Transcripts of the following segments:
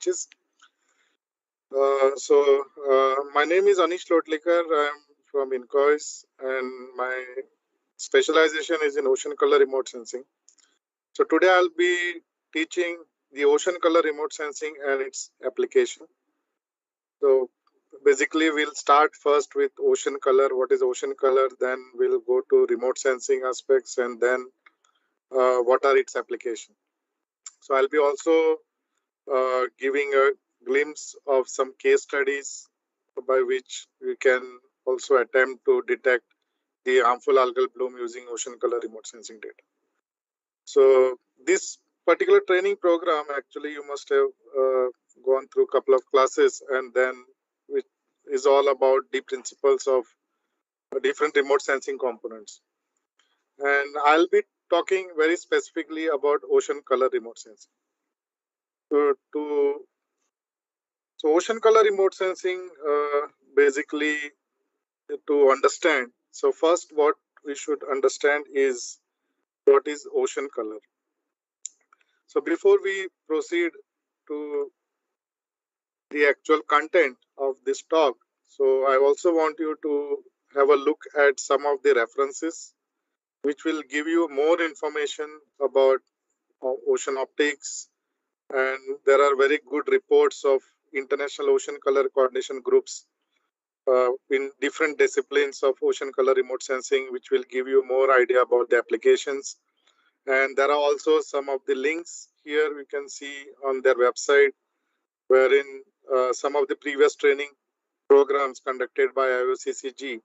speeches. My name is Aneesh Lotliker. I'm from Incois, and my specialization is in ocean color remote sensing. So today I'll be teaching the ocean color remote sensing and its application. So basically, we'll start first with ocean color. What is ocean color? Then we'll go to remote sensing aspects, and then what are its application. So I'll be also giving a glimpse of some case studies by which we can also attempt to detect the harmful algal bloom using ocean color remote sensing data. So this particular training program, actually, you must have gone through a couple of classes, and then which is all about the principles of different remote sensing components. And I'll be talking very specifically about ocean color remote sensing. So ocean color remote sensing, basically to understand. So first, what we should understand is what is ocean color. So before we proceed to the actual content of this talk, so I also want you to have a look at some of the references which will give you more information about ocean optics. And there are very good reports of international ocean color coordination groups in different disciplines of ocean color remote sensing, which will give you more idea about the applications. And there are also some of the links here we can see on their website, wherein some of the previous training programs conducted by IOCCG.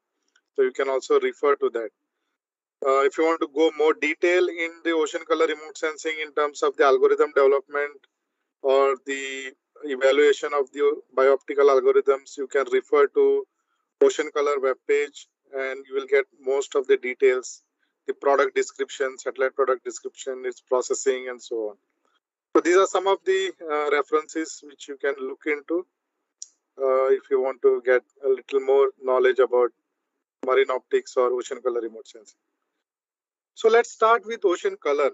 So you can also refer to that. If you want to go more detail in the ocean color remote sensing in terms of the algorithm development or the evaluation of the bioptical algorithms, you can refer to ocean color web page, and you will get most of the details, the product description, satellite product description, its processing, and so on. So these are some of the references which you can look into if you want to get a little more knowledge about marine optics or ocean color remote sensing. So let's start with ocean color.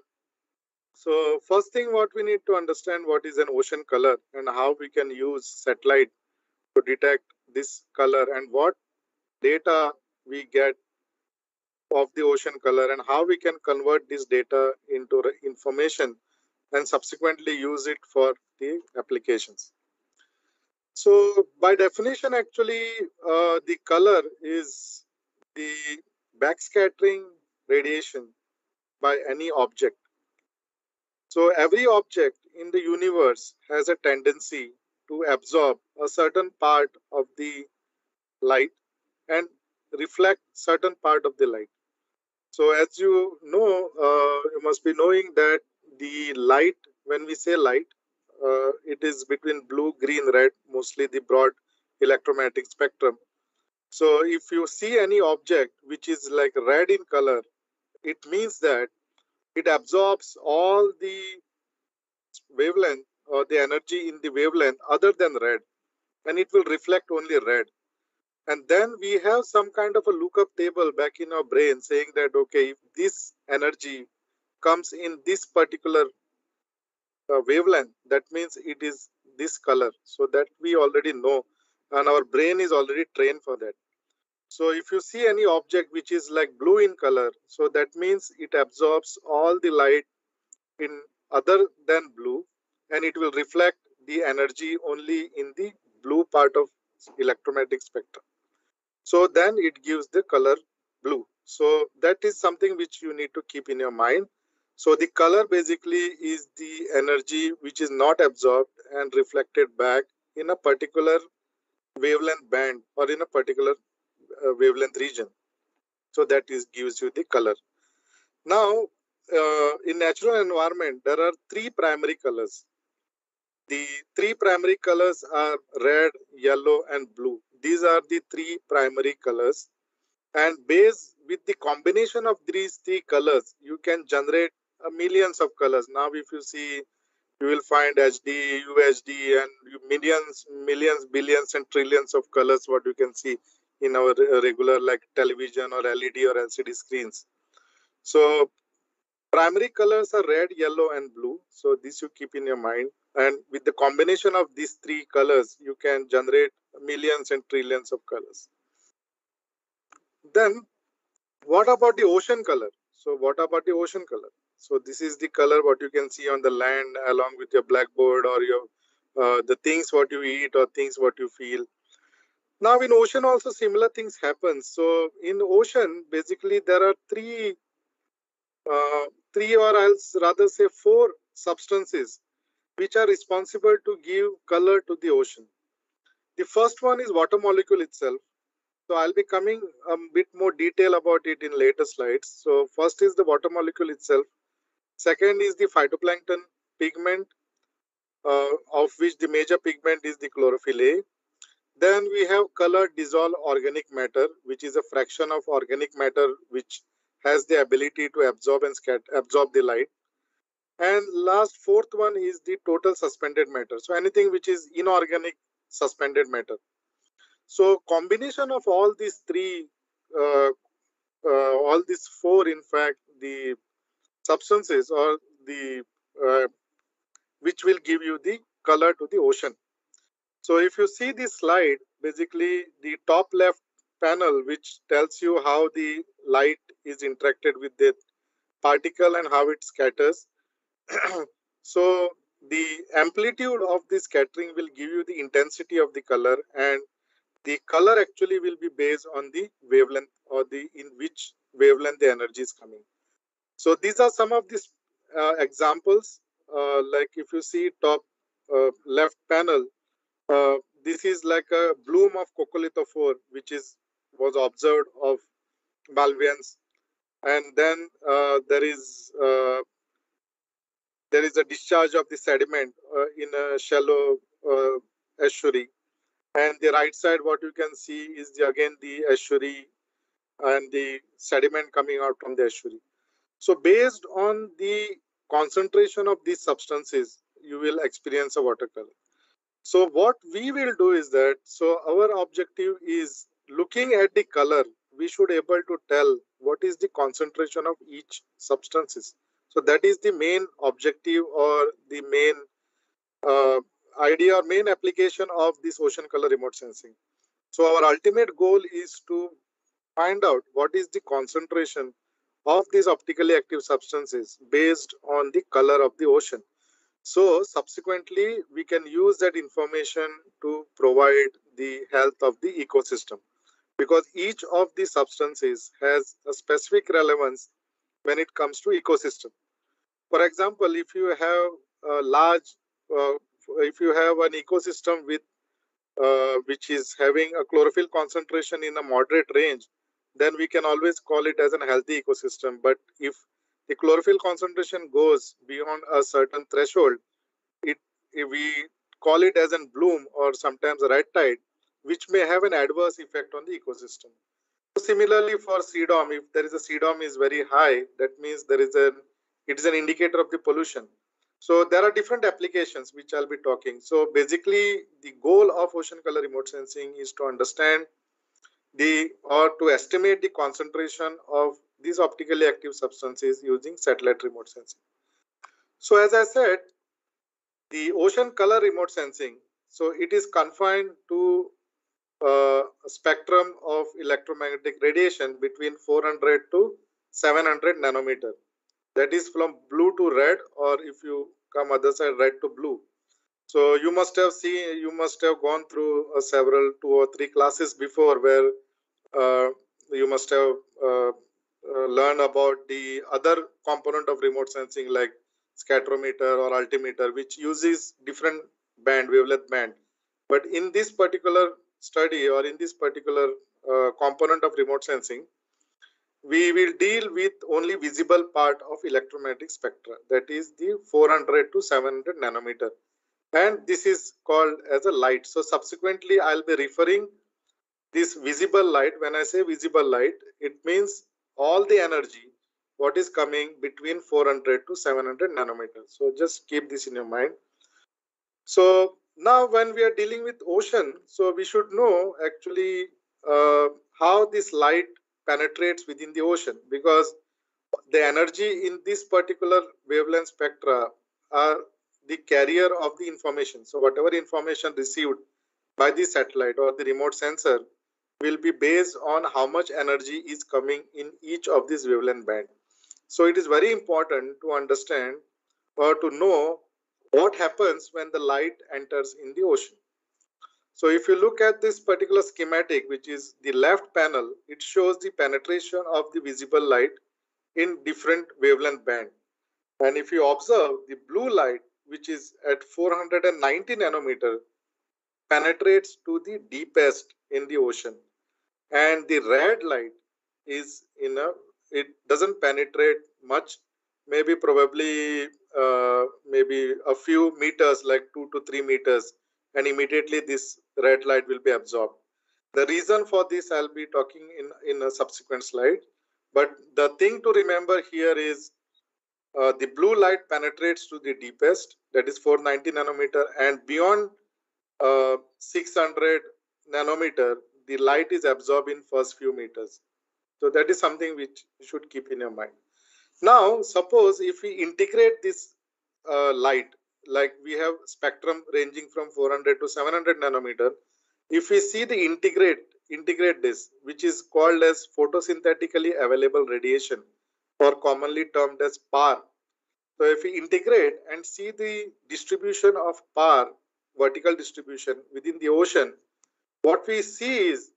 So first thing what we need to understand what is an ocean color and how we can use satellite to detect this color and what data we get of the ocean color and how we can convert this data into information and subsequently use it for the applications. So by definition, actually, the color is the backscattering radiation by any object. So every object in the universe has a tendency to absorb a certain part of the light and reflect certain part of the light. So as you know, you must be knowing that the light, when we say light, it is between blue, green, red, mostly the broad electromagnetic spectrum. So if you see any object which is like red in color, it means that it absorbs all the wavelength or the energy in the wavelength other than red, and it will reflect only red. And then we have some kind of a lookup table back in our brain saying that, okay, if this energy comes in this particular wavelength, that means it is this color. So that we already know, and our brain is already trained for that. So if you see any object which is like blue in color, so that means it absorbs all the light in other than blue, and it will reflect the energy only in the blue part of electromagnetic spectrum. So then it gives the color blue. So that is something which you need to keep in your mind. So the color basically is the energy which is not absorbed and reflected back in a particular wavelength band or in a particular wavelength region. So that is gives you the color. Now, in natural environment, there are three primary colors. The three primary colors are red, yellow, and blue. These are the three primary colors. And based with the combination of these three colors, you can generate millions of colors. Now, if you see, you will find HD, UHD, and millions, billions, and trillions of colors, what you can see in our regular like television or LED or LCD screens. So primary colors are red, yellow, and blue. So this you keep in your mind. And with the combination of these three colors, you can generate millions and trillions of colors. Then what about the ocean color? So what about the ocean color? So this is the color what you can see on the land along with your blackboard or your the things what you eat or things what you feel. Now in ocean also similar things happen. So in ocean basically there are three or else rather say four substances which are responsible to give color to the ocean. The first one is water molecule itself. So I'll be coming a bit more detail about it in later slides. So first is the water molecule itself. Second is the phytoplankton pigment, of which the major pigment is the chlorophyll A. Then we have colored dissolved organic matter, which is a fraction of organic matter which has the ability to absorb and absorb the light. And last fourth one is the total suspended matter. So anything which is inorganic suspended matter. So combination of all these three, uh, all these four, in fact, the substances or the which will give you the color to the ocean. So if you see this slide, basically the top left panel, which tells you how the light is interacted with the particle and how it scatters. So the amplitude of the scattering will give you the intensity of the color, and the color actually will be based on the wavelength or the in which wavelength the energy is coming. So these are some of these examples. Like if you see top left panel, uh, this is like a bloom of coccolithophore, which was observed of Malvians, and then there is a discharge of the sediment in a shallow estuary. And the right side, what you can see is again the estuary and the sediment coming out from the estuary. So based on the concentration of these substances, you will experience a watercolor. So what we will do is that, so our objective is looking at the color, we should able to tell what is the concentration of each substances. So that is the main objective or the main uh, idea or main application of this ocean color remote sensing. So our ultimate goal is to find out what is the concentration of these optically active substances based on the color of the ocean. So subsequently, we can use that information to provide the health of the ecosystem, because each of these substances has a specific relevance when it comes to ecosystem. For example, if you have a large, uh, if you have an ecosystem with which is having a chlorophyll concentration in a moderate range, then we can always call it as a healthy ecosystem. But if the chlorophyll concentration goes beyond a certain threshold, it we call it as a bloom or sometimes a red tide, which may have an adverse effect on the ecosystem. Similarly, for CDOM, if there is a CDOM is very high, that means it is an indicator of the pollution. So there are different applications which I'll be talking. So basically, the goal of ocean color remote sensing is to understand or to estimate the concentration of these optically active substances using satellite remote sensing. So as I said, the ocean color remote sensing, so it is confined to a spectrum of electromagnetic radiation between 400 to 700 nanometer. That is from blue to red, or if you come other side, red to blue. So you must have gone through several 2 or 3 classes before where uh, you must have learned about the other component of remote sensing like scatterometer or altimeter, which uses different wavelength band. But in this particular study or in this particular component of remote sensing, we will deal with only visible part of electromagnetic spectra, that is the 400 to 700 nanometer. And this is called as a light. So subsequently, I'll be referring this visible light. When I say visible light, it means all the energy what is coming between 400 to 700 nanometers. So just keep this in your mind. So now when we are dealing with ocean, so we should know actually how this light penetrates within the ocean, because the energy in this particular wavelength spectra are the carrier of the information. So whatever information received by the satellite or the remote sensor will be based on how much energy is coming in each of these wavelength band. So it is very important to understand or to know what happens when the light enters in the ocean. So if you look at this particular schematic, which is the left panel, it shows the penetration of the visible light in different wavelength band. And if you observe, the blue light, which is at 490 nanometer, penetrates to the deepest in the ocean. And the red light is it doesn't penetrate much, maybe probably maybe a few meters, like 2 to 3 meters, and immediately this red light will be absorbed. The reason for this I'll be talking in a subsequent slide. But the thing to remember here is the blue light penetrates to the deepest, that is 490 nanometer, and beyond 600 nanometer, the light is absorbed in first few meters. So that is something which you should keep in your mind. Now, suppose if we integrate this light, like we have spectrum ranging from 400 to 700 nanometer, if we see the integrate this, which is called as photosynthetically available radiation, or commonly termed as PAR. So if we integrate and see the distribution of PAR, vertical distribution within the ocean, what we see is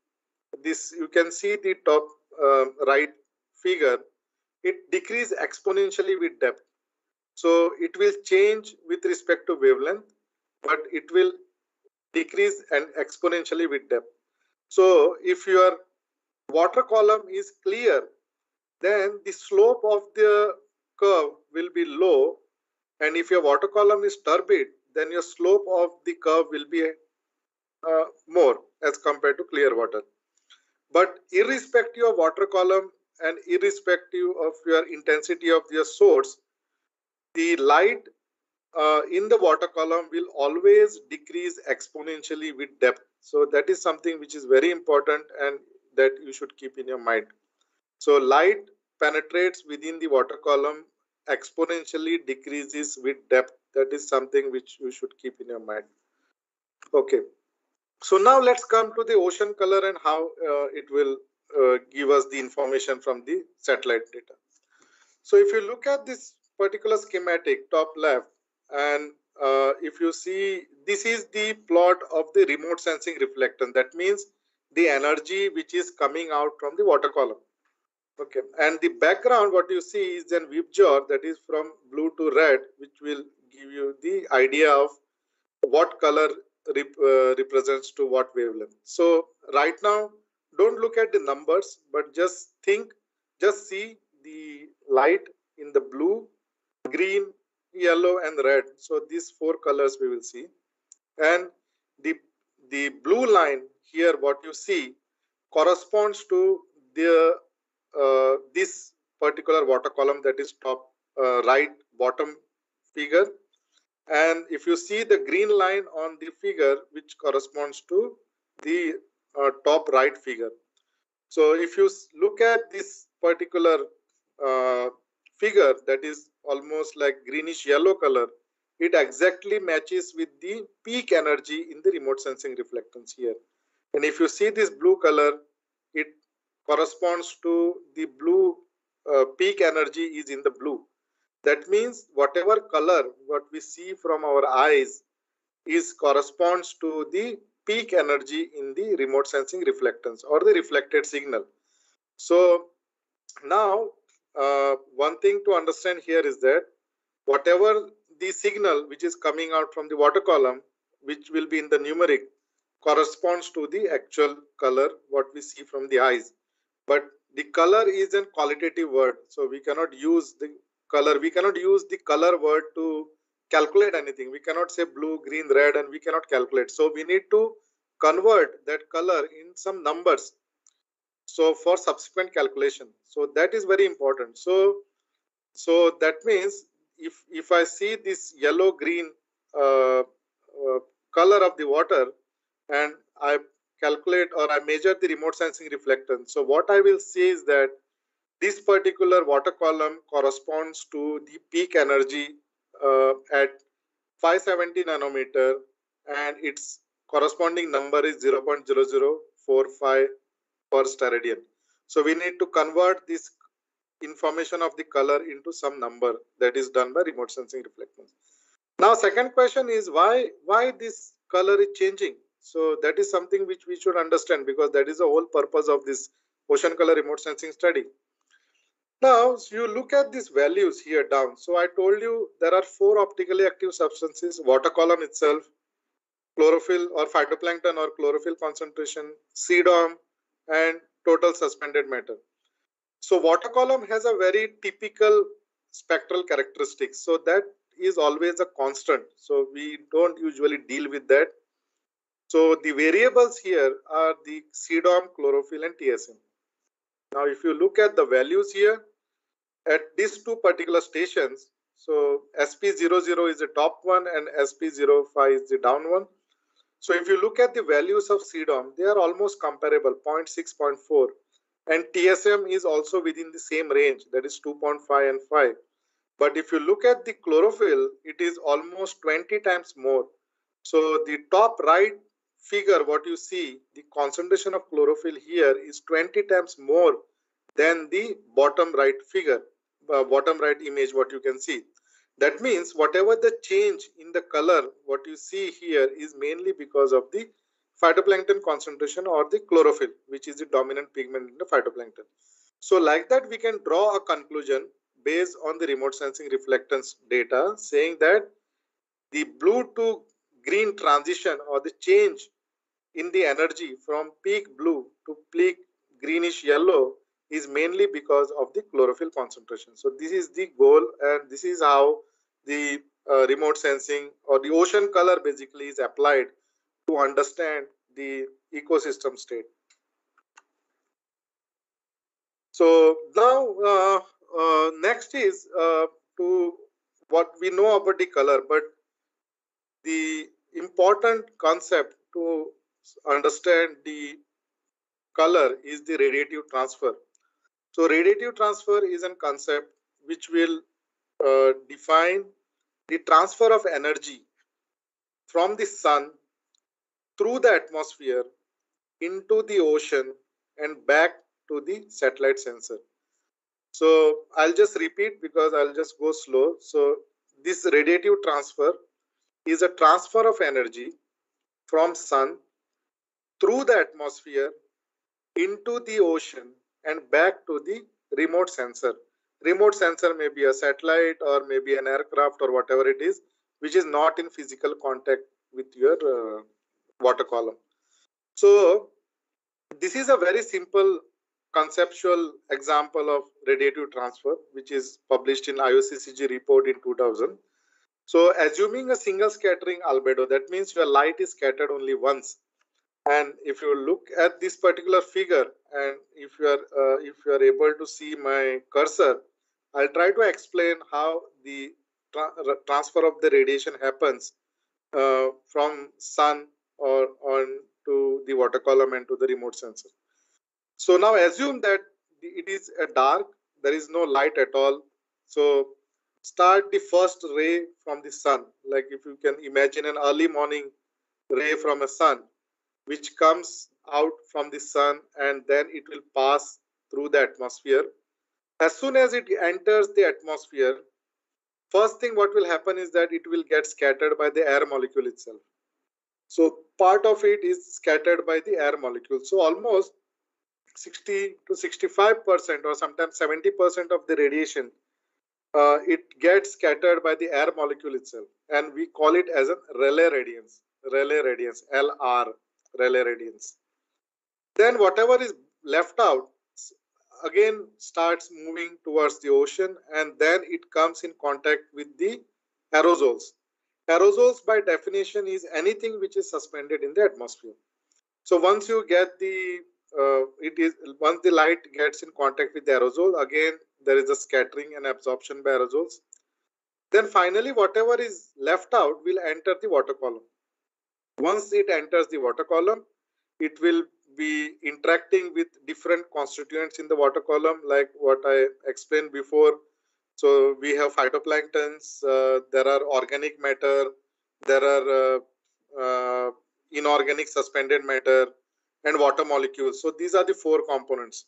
this. You can see the top right figure. It decreases exponentially with depth. So it will change with respect to wavelength, but it will decrease and exponentially with depth. So if your water column is clear, then the slope of the curve will be low, and if your water column is turbid, then your slope of the curve will be more as compared to clear water. But irrespective of water column and irrespective of your intensity of your source, the light in the water column will always decrease exponentially with depth. So that is something which is very important and that you should keep in your mind. So light penetrates within the water column, exponentially decreases with depth. That is something which you should keep in your mind. Okay. So now let's come to the ocean color and how it will give us the information from the satellite data. So if you look at this particular schematic, top left, and if you see, this is the plot of the remote sensing reflectance. That means the energy which is coming out from the water column. Okay, and the background, what you see is an whipjaw, that is from blue to red, which will give you the idea of what color represents to what wavelength. So right now, don't look at the numbers, but just think, just see the light in the blue, green, yellow, and red. So these four colors we will see. And the blue line here, what you see, corresponds to the this particular water column, that is top right bottom figure. And if you see the green line on the figure, which corresponds to the top right figure. So if you look at this particular uh, figure, that is almost like greenish yellow color, it exactly matches with the peak energy in the remote sensing reflectance here. And if you see this blue color, it corresponds to the blue peak energy is in the blue. That means whatever color what we see from our eyes is corresponds to the peak energy in the remote sensing reflectance or the reflected signal. So now one thing to understand here is that whatever the signal which is coming out from the water column, which will be in the numeric, corresponds to the actual color what we see from the eyes. But the color is a qualitative word, so we cannot use the color. We cannot use the color word to calculate anything. We cannot say blue, green, red, and we cannot calculate. So we need to convert that color in some numbers. So for subsequent calculation. So that is very important. So that means if I see this yellow green color of the water and I calculate or I measure the remote sensing reflectance, so what I will see is that this particular water column corresponds to the peak energy at 570 nanometer, and its corresponding number is 0.0045 per steradian. So we need to convert this information of the color into some number that is done by remote sensing reflectance. Now, second question is why this color is changing? So that is something which we should understand, because that is the whole purpose of this ocean color remote sensing study. Now, so you look at these values here down. So I told you there are 4 optically active substances: water column itself, chlorophyll or phytoplankton or chlorophyll concentration, CDOM, and total suspended matter. So water column has a very typical spectral characteristics. So that is always a constant. So we don't usually deal with that. So the variables here are the CDOM, chlorophyll, and TSM. Now, if you look at the values here at these two particular stations, so SP00 is the top one and SP05 is the down one. So if you look at the values of CDOM, they are almost comparable, 0.6, 0.4. And TSM is also within the same range, that is 2.5 and 5. But if you look at the chlorophyll, it is almost 20 times more. So the top right figure, what you see, the concentration of chlorophyll here is 20 times more than the bottom right figure, bottom right image, what you can see. That means whatever the change in the color, what you see here is mainly because of the phytoplankton concentration or the chlorophyll, which is the dominant pigment in the phytoplankton. So like that, we can draw a conclusion based on the remote sensing reflectance data, saying that the blue to green transition or the change in the energy from peak blue to peak greenish yellow is mainly because of the chlorophyll concentration. So this is the goal, and this is how the remote sensing or the ocean color basically is applied to understand the ecosystem state. So now next is to what we know about the color, but the important concept to understand the color is the radiative transfer. So radiative transfer is a concept which will define the transfer of energy from the sun through the atmosphere into the ocean and back to the satellite sensor. So I'll just repeat because I'll just go slow. So this radiative transfer is a transfer of energy from sun through the atmosphere into the ocean and back to the remote sensor. Remote sensor may be a satellite or maybe an aircraft or whatever it is, which is not in physical contact with your water column. So this is a very simple conceptual example of radiative transfer, which is published in IOCCG report in 2000. So assuming a single scattering albedo, that means your light is scattered only once. And if you look at this particular figure, and if you are able to see my cursor, I'll try to explain how the transfer of the radiation happens from sun or on to the water column and to the remote sensor. So now assume that it is a dark, there is no light at all. So start the first ray from the sun. Like if you can imagine an early morning ray from a sun, which comes out from the sun and then it will pass through the atmosphere. As soon as it enters the atmosphere, first thing what will happen is that it will get scattered by the air molecule itself. So part of it is scattered by the air molecule. So almost 60 to 65% or sometimes 70% of the radiation, it gets scattered by the air molecule itself. And we call it as a Rayleigh radiance, LR, Rayleigh radiance. Then whatever is left out again starts moving towards the ocean, and then it comes in contact with the aerosols. Aerosols by definition is anything which is suspended in the atmosphere. So once you get the once the light gets in contact with the aerosol, again there is a scattering and absorption by aerosols. Then finally whatever is left out will enter the water column. Once it enters the water column, it will be interacting with different constituents in the water column, like what I explained before. So we have phytoplanktons, there are organic matter, there are inorganic suspended matter, and water molecules. So these are the four components.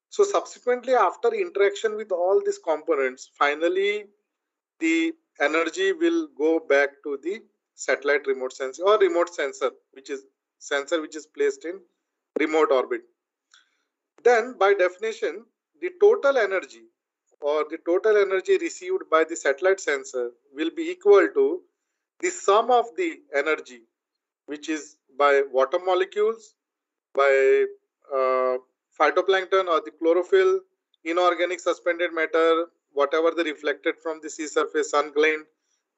So subsequently, after interaction with all these components, finally the energy will go back to the satellite remote sensor or remote sensor, which is placed in remote orbit. Then by definition, the total energy or the total energy received by the satellite sensor will be equal to the sum of the energy, which is by water molecules, by phytoplankton or the chlorophyll, inorganic suspended matter, whatever the reflected from the sea surface, sun gleaned,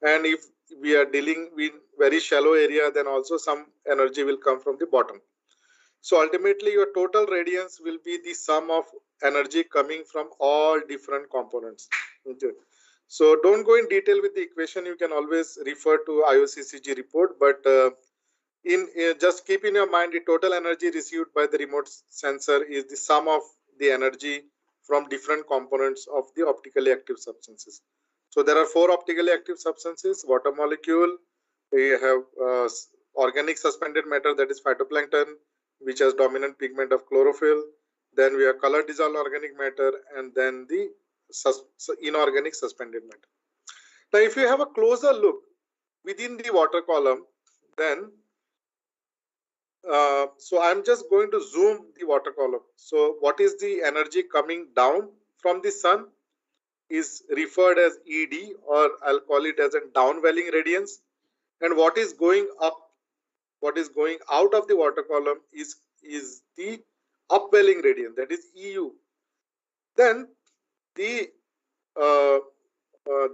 and if we are dealing with very shallow area, then also some energy will come from the bottom. So ultimately, your total radiance will be the sum of energy coming from all different components. Okay. So don't go in detail with the equation. You can always refer to IOCCG report, but just keep in your mind the total energy received by the remote sensor is the sum of the energy from different components of the optically active substances. So there are four optically active substances: water molecule, we have organic suspended matter, that is phytoplankton, which has dominant pigment of chlorophyll. Then we have color dissolved organic matter, and then the inorganic suspended matter. Now, if you have a closer look within the water column, then so I'm just going to zoom the water column. So what is the energy coming down from the sun is referred as ED, or I'll call it as a downwelling radiance. And what is going up, what is going out of the water column is the upwelling radiance, that is EU. Then the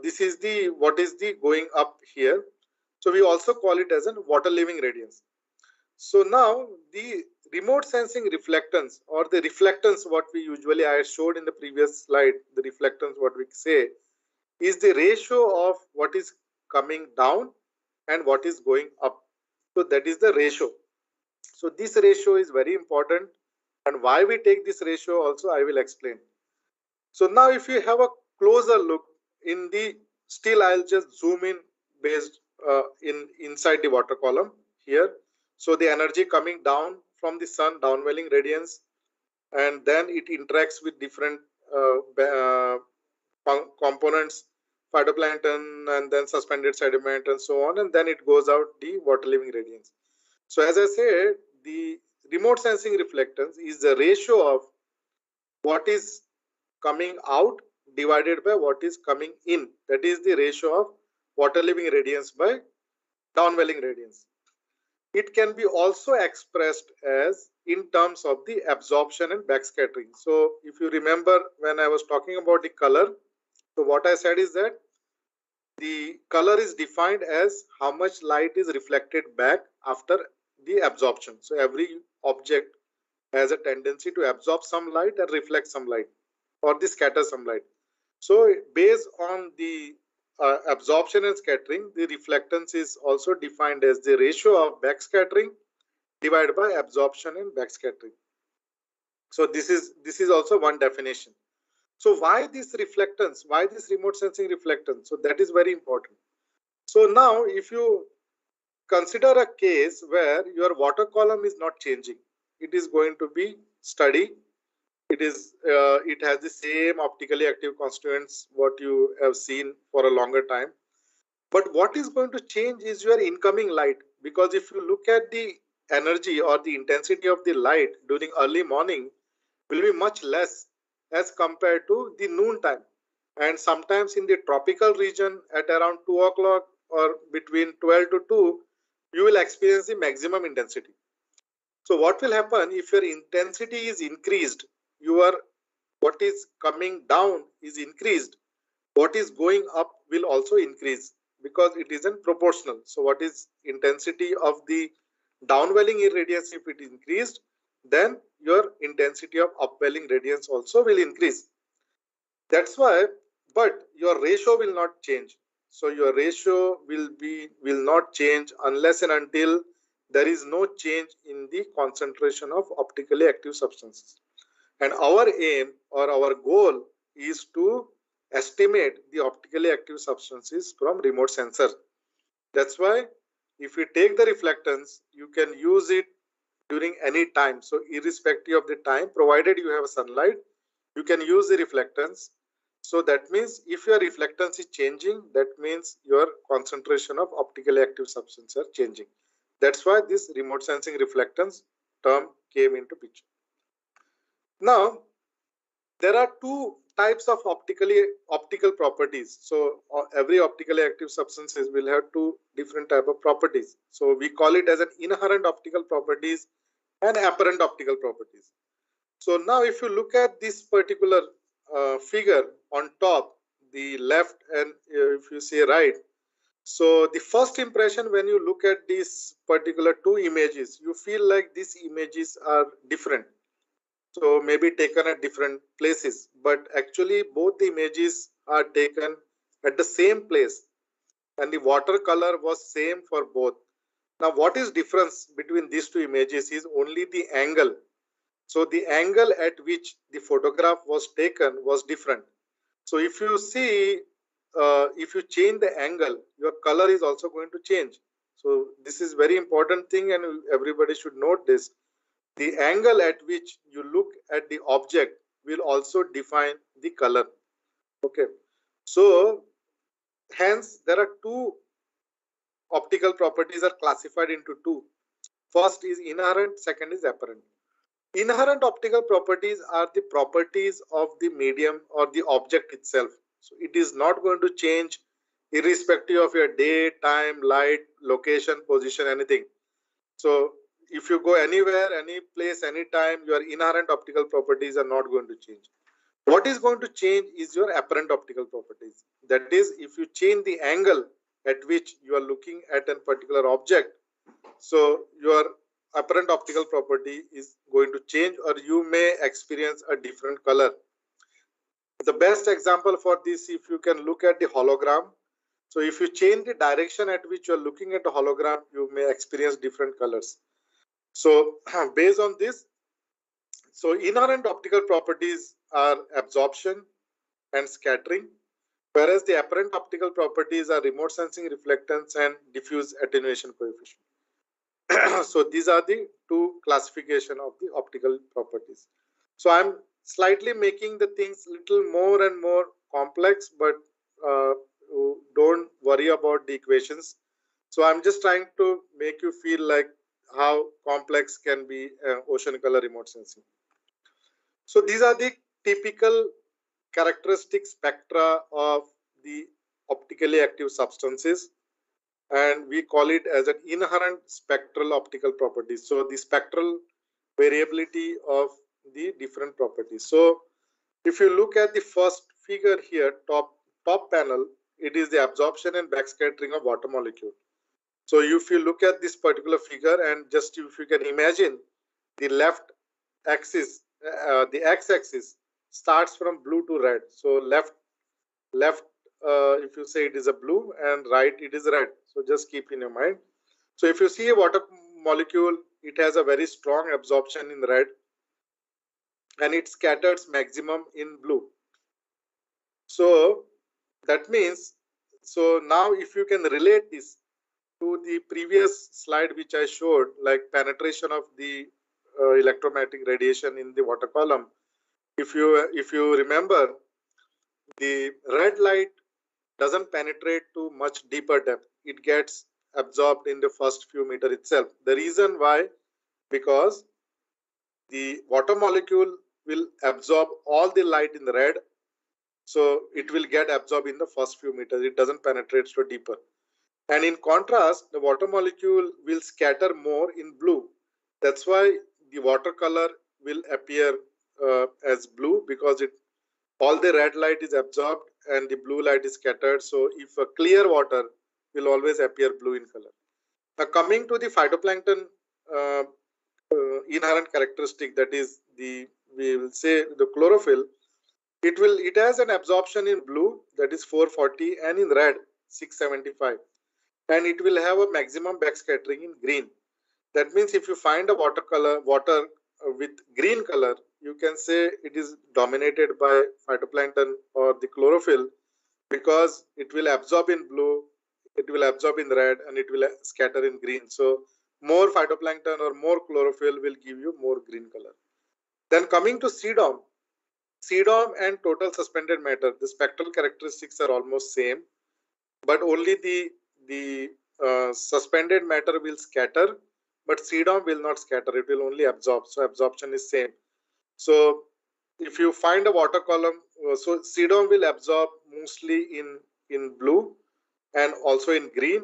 this is the what is the going up here. So we also call it as a water leaving radiance. So now the remote sensing reflectance, or the reflectance, what we usually I showed in the previous slide, the reflectance what we say is the ratio of what is coming down and what is going up. So that is the ratio. So this ratio is very important, and why we take this ratio also I will explain. So now if you have a closer look in the, still I'll just zoom in based inside the water column here. So the energy coming down from the sun, downwelling radiance, and then it interacts with different components, phytoplankton, and then suspended sediment, and so on, and then it goes out the water leaving radiance. So as I said, the remote sensing reflectance is the ratio of what is coming out divided by what is coming in. That is the ratio of water leaving radiance by downwelling radiance. It can be also expressed as in terms of the absorption and backscattering. So if you remember when I was talking about the color, so what I said is that the color is defined as how much light is reflected back after the absorption. So every object has a tendency to absorb some light and reflect some light, or the scatter some light. So based on the absorption and scattering, the reflectance is also defined as the ratio of backscattering divided by absorption and backscattering. So this is also one definition. So why this reflectance? Why this remote sensing reflectance? So that is very important. So now if you consider a case where your water column is not changing, it is going to be steady. It has the same optically active constituents what you have seen for a longer time. But what is going to change is your incoming light, because if you look at the energy or the intensity of the light during early morning will be much less as compared to the noon time. And sometimes in the tropical region at around 2 o'clock or between 12 to 2, you will experience the maximum intensity. So what will happen if your intensity is increased, what is coming down is increased, what is going up will also increase, because it isn't proportional. So what is intensity of the downwelling irradiance, if it increased, then your intensity of upwelling radiance also will increase. That's why, but your ratio will not change. So your ratio will not change unless and until there is no change in the concentration of optically active substances. And our aim or our goal is to estimate the optically active substances from remote sensor. That's why if you take the reflectance, you can use it during any time. So irrespective of the time, provided you have sunlight, you can use the reflectance. So that means if your reflectance is changing, that means your concentration of optically active substance are changing. That's why this remote sensing reflectance term came into picture. Now, there are two types of optical properties. So every optically active substances will have two different type of properties. So we call it as an inherent optical properties and apparent optical properties. So now if you look at this particular figure on top, the left, and if you say right, so the first impression when you look at these particular two images, you feel like these images are different. So maybe taken at different places, but actually both the images are taken at the same place and the watercolor was same for both. Now what is difference between these two images is only the angle. So the angle at which the photograph was taken was different. So if you see, if you change the angle, your color is also going to change. So this is very important thing and everybody should note this. The angle at which you look at the object will also define the color. Okay. So hence there are two optical properties are classified into two. First is inherent, second is apparent. Inherent optical properties are the properties of the medium or the object itself. So it is not going to change irrespective of your day, time, light, location, position, anything. So if you go anywhere, any place, anytime, your inherent optical properties are not going to change. What is going to change is your apparent optical properties. That is, if you change the angle at which you are looking at a particular object, so your apparent optical property is going to change, or you may experience a different color. The best example for this, if you can look at the hologram. So if you change the direction at which you are looking at the hologram, you may experience different colors. So based on this, so inherent optical properties are absorption and scattering, whereas the apparent optical properties are remote sensing, reflectance, and diffuse attenuation coefficient. So these are the two classification of the optical properties. So I'm slightly making the things little more and more complex, but don't worry about the equations. So I'm just trying to make you feel like how complex can be ocean color remote sensing. So these are the typical characteristic spectra of the optically active substances, and we call it as an inherent spectral optical properties. So the spectral variability of the different properties. So if you look at the first figure here, top panel, it is the absorption and backscattering of water molecule. So if you look at this particular figure and just if you can imagine the left axis, the x-axis starts from blue to red. So left, if you say it is a blue, and right it is red. So just keep in your mind. So if you see a water molecule, it has a very strong absorption in red and it scatters maximum in blue. So that means, so now if you can relate this to the previous slide which I showed, like penetration of the electromagnetic radiation in the water column, if you remember, the red light doesn't penetrate to much deeper depth. It gets absorbed in the first few meters itself. The reason why, because the water molecule will absorb all the light in the red, so it will get absorbed in the first few meters. It doesn't penetrate so deeper. And in contrast, the water molecule will scatter more in blue. That's why the watercolor will appear as blue, because all the red light is absorbed and the blue light is scattered. So if a clear water will always appear blue in color. Now coming to the phytoplankton inherent characteristic, that is we will say the chlorophyll, it has an absorption in blue, that is 440, and in red 675, and it will have a maximum backscattering in green. That means if you find a water with green color, you can say it is dominated by phytoplankton or the chlorophyll, because it will absorb in blue, it will absorb in red and it will scatter in green. So more phytoplankton or more chlorophyll will give you more green color. Then coming to CDOM and total suspended matter, the spectral characteristics are almost same, but only the suspended matter will scatter, but CDOM will not scatter. It will only absorb. So absorption is same. So if you find a water column, so CDOM will absorb mostly in blue and also in green.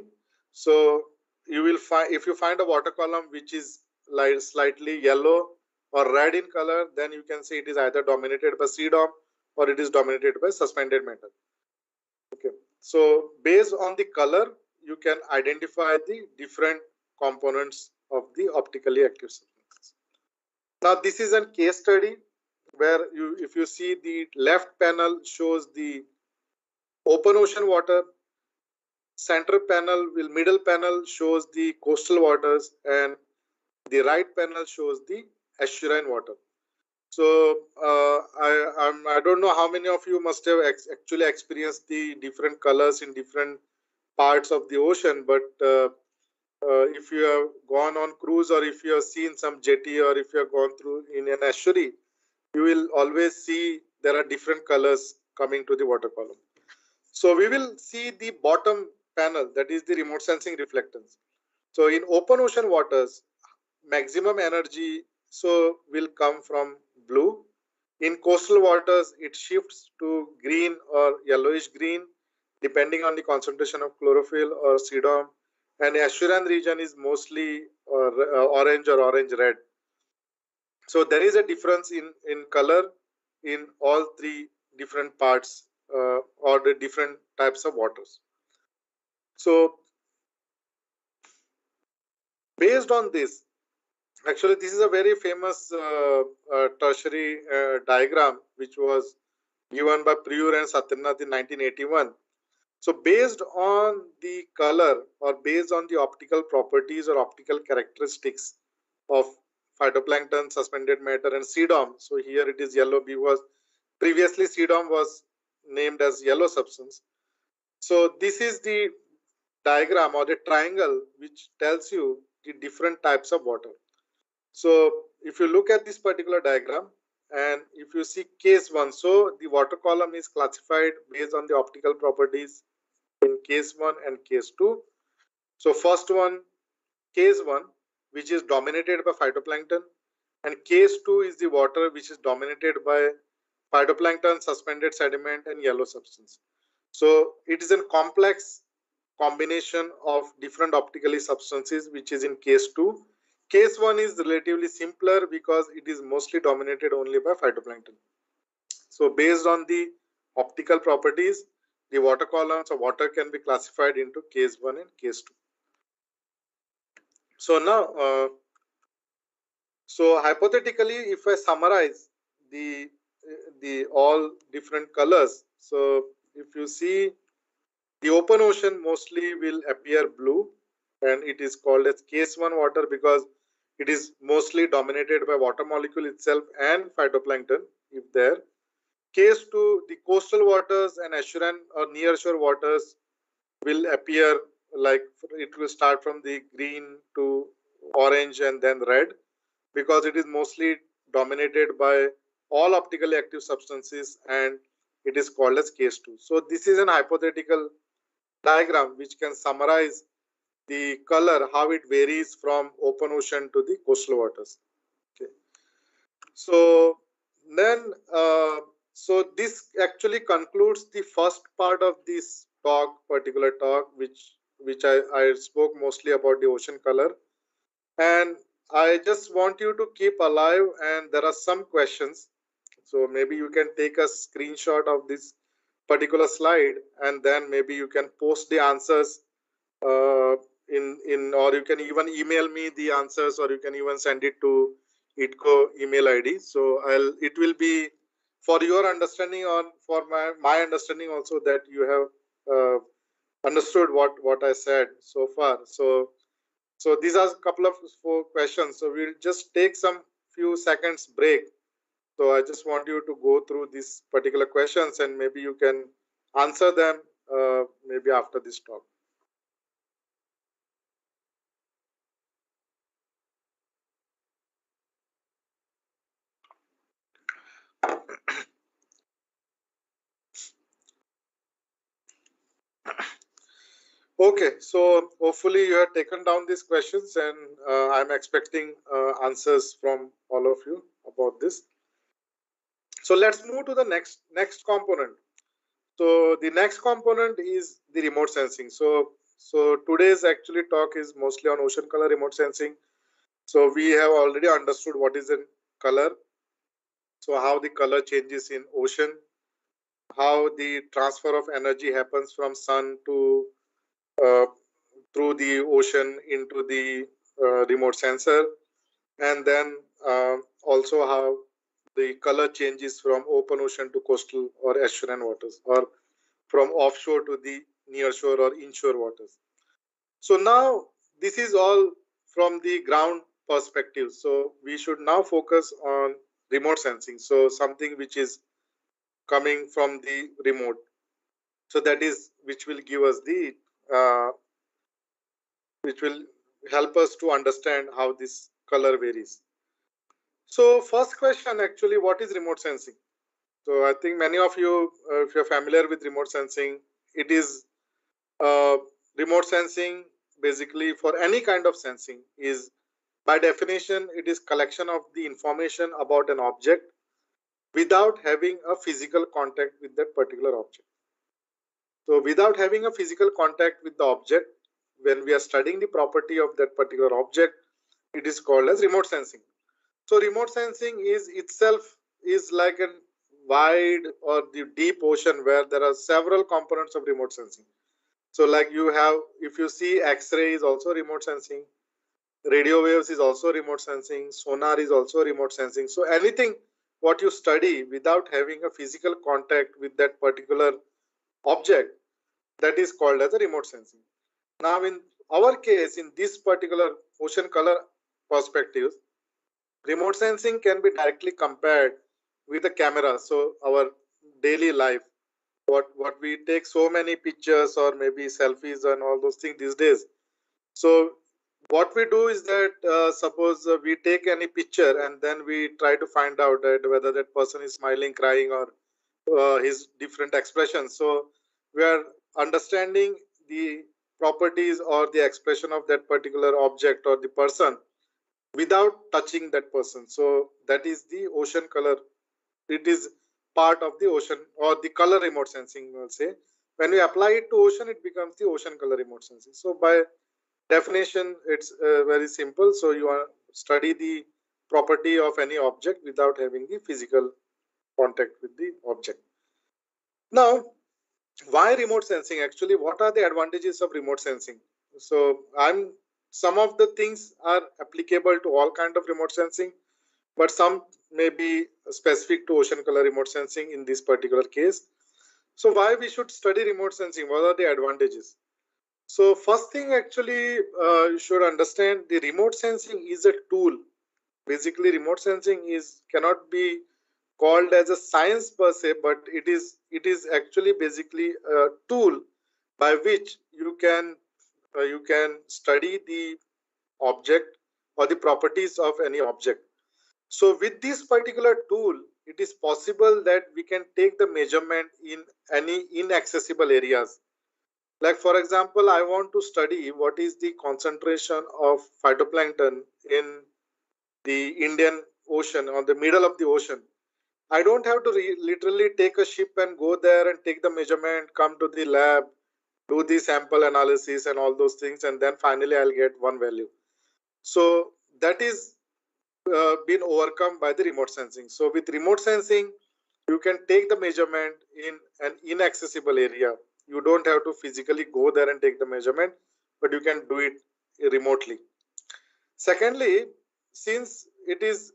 So you will find, if you find a water column which is like slightly yellow or red in color, then you can say it is either dominated by CDOM or it is dominated by suspended matter. Okay. So based on the color, you can identify the different components of the optically active substances. Now this is a case study where if you see, the left panel shows the open ocean water, middle panel shows the coastal waters, and the right panel shows the estuarine water. So I don't know how many of you must have actually experienced the different colors in different parts of the ocean, but if you have gone on cruise or if you have seen some jetty or if you have gone through in an estuary, you will always see there are different colors coming to the water column. So we will see the bottom panel, that is the remote sensing reflectance. So in open ocean waters, maximum energy will come from blue. In coastal waters, it shifts to green or yellowish green, depending on the concentration of chlorophyll or CDOM. And estuarine region is mostly orange or orange red. So there is a difference in color in all three different parts or the different types of waters. So based on this, actually this is a very famous tertiary diagram which was given by Prieur and Satyanath in 1981. So based on the color or based on the optical properties or optical characteristics of phytoplankton, suspended matter and CDOM. So here it is yellow because previously CDOM was named as yellow substance. So this is the diagram or the triangle which tells you the different types of water. So if you look at this particular diagram and if you see case 1, so the water column is classified based on the optical properties in case 1 and case 2. So first one, case 1, which is dominated by phytoplankton, and case 2 is the water which is dominated by phytoplankton, suspended sediment and yellow substance. So it is a complex combination of different optically substances which is in case 2. Case 1 is relatively simpler because it is mostly dominated only by phytoplankton. So based on the optical properties, the water columns of water can be classified into case 1 and case 2. So now, so hypothetically, if I summarize the all different colors, so if you see, the open ocean mostly will appear blue, and it is called as case 1 water because it is mostly dominated by water molecule itself and phytoplankton if there. Case 2, the coastal waters and estuarine or nearshore waters will appear like it will start from the green to orange and then red because it is mostly dominated by all optically active substances and it is called as case 2. So this is an hypothetical diagram which can summarize the color, how it varies from open ocean to the coastal waters. Okay. So then, so this actually concludes the first part of this particular talk, which I spoke mostly about the ocean color. And I just want you to keep alive, and there are some questions. So maybe you can take a screenshot of this particular slide, and then maybe you can post the answers or you can even email me the answers, or you can even send it to ITCO email ID. So it will be for your understanding or for my understanding also that you have understood what I said so far. So these are a couple of 4 questions. So we'll just take some few seconds break. So I just want you to go through these particular questions and maybe you can answer them maybe after this talk. Okay, so hopefully you have taken down these questions, and I'm expecting answers from all of you about this. So let's move to the next component. So the next component is the remote sensing. So today's actually talk is mostly on ocean color remote sensing. So we have already understood what is a color. So how the color changes in ocean, how the transfer of energy happens from sun to uh, through the ocean into the remote sensor, and then also how the color changes from open ocean to coastal or estuarine waters, or from offshore to the near shore or inshore waters. So now this is all from the ground perspective. So we should now focus on remote sensing. So something which is coming from the remote. So that is which will give us the which will help us to understand how this color varies. So first question actually, what is remote sensing? So I think many of you, if you're familiar with remote sensing, it is uh, remote sensing basically for any kind of sensing is by definition, it is collection of the information about an object without having a physical contact with that particular object. So without having a physical contact with the object, when we are studying the property of that particular object, it is called as remote sensing. So remote sensing is itself is like a wide or the deep ocean where there are several components of remote sensing. So like you have, if you see X-ray is also remote sensing, radio waves is also remote sensing, sonar is also remote sensing. So anything what you study without having a physical contact with that particular object, that is called as a remote sensing. Now in our case, in this particular ocean color perspective, remote sensing can be directly compared with the camera. So our daily life, what we take so many pictures or maybe selfies and all those things these days. So what we do is that suppose we take any picture and then we try to find out that whether that person is smiling, crying, or his different expressions. So we are understanding the properties or the expression of that particular object or the person without touching that person. So that is the ocean color. It is part of the ocean or the color remote sensing, we'll say. When we apply it to ocean, it becomes the ocean color remote sensing. So by definition, it's very simple. So you study the property of any object without having the physical contact with the object. Now, why remote sensing? Actually, what are the advantages of remote sensing? So I'm some of the things are applicable to all kind of remote sensing, but some may be specific to ocean color remote sensing in this particular case. So why we should study remote sensing? What are the advantages? So first thing actually you should understand the remote sensing is a tool. Basically, remote sensing is cannot be called as a science per se, but it is actually basically a tool by which you can study the object or the properties of any object. So with this particular tool, it is possible that we can take the measurement in any inaccessible areas. Like for example, I want to study what is the concentration of phytoplankton in the Indian Ocean or the middle of the ocean. I don't have to literally take a ship and go there and take the measurement, come to the lab, do the sample analysis and all those things, and then finally I'll get one value. So that is been overcome by the remote sensing. So with remote sensing, you can take the measurement in an inaccessible area. You don't have to physically go there and take the measurement, but you can do it remotely. Secondly, since it is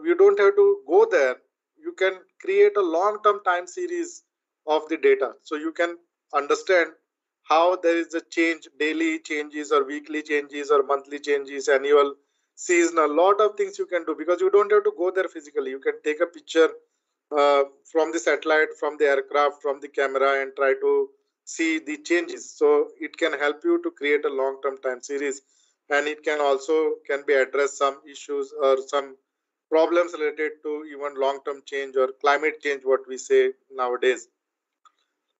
you don't have to go there, you can create a long-term time series of the data. So you can understand how there is a change, daily changes or weekly changes or monthly changes, annual, seasonal, lot of things you can do because you don't have to go there physically. You can take a picture from the satellite, from the aircraft, from the camera, and try to see the changes. So it can help you to create a long-term time series, and it can also can be address some issues or some problems related to even long-term change or climate change, what we say nowadays.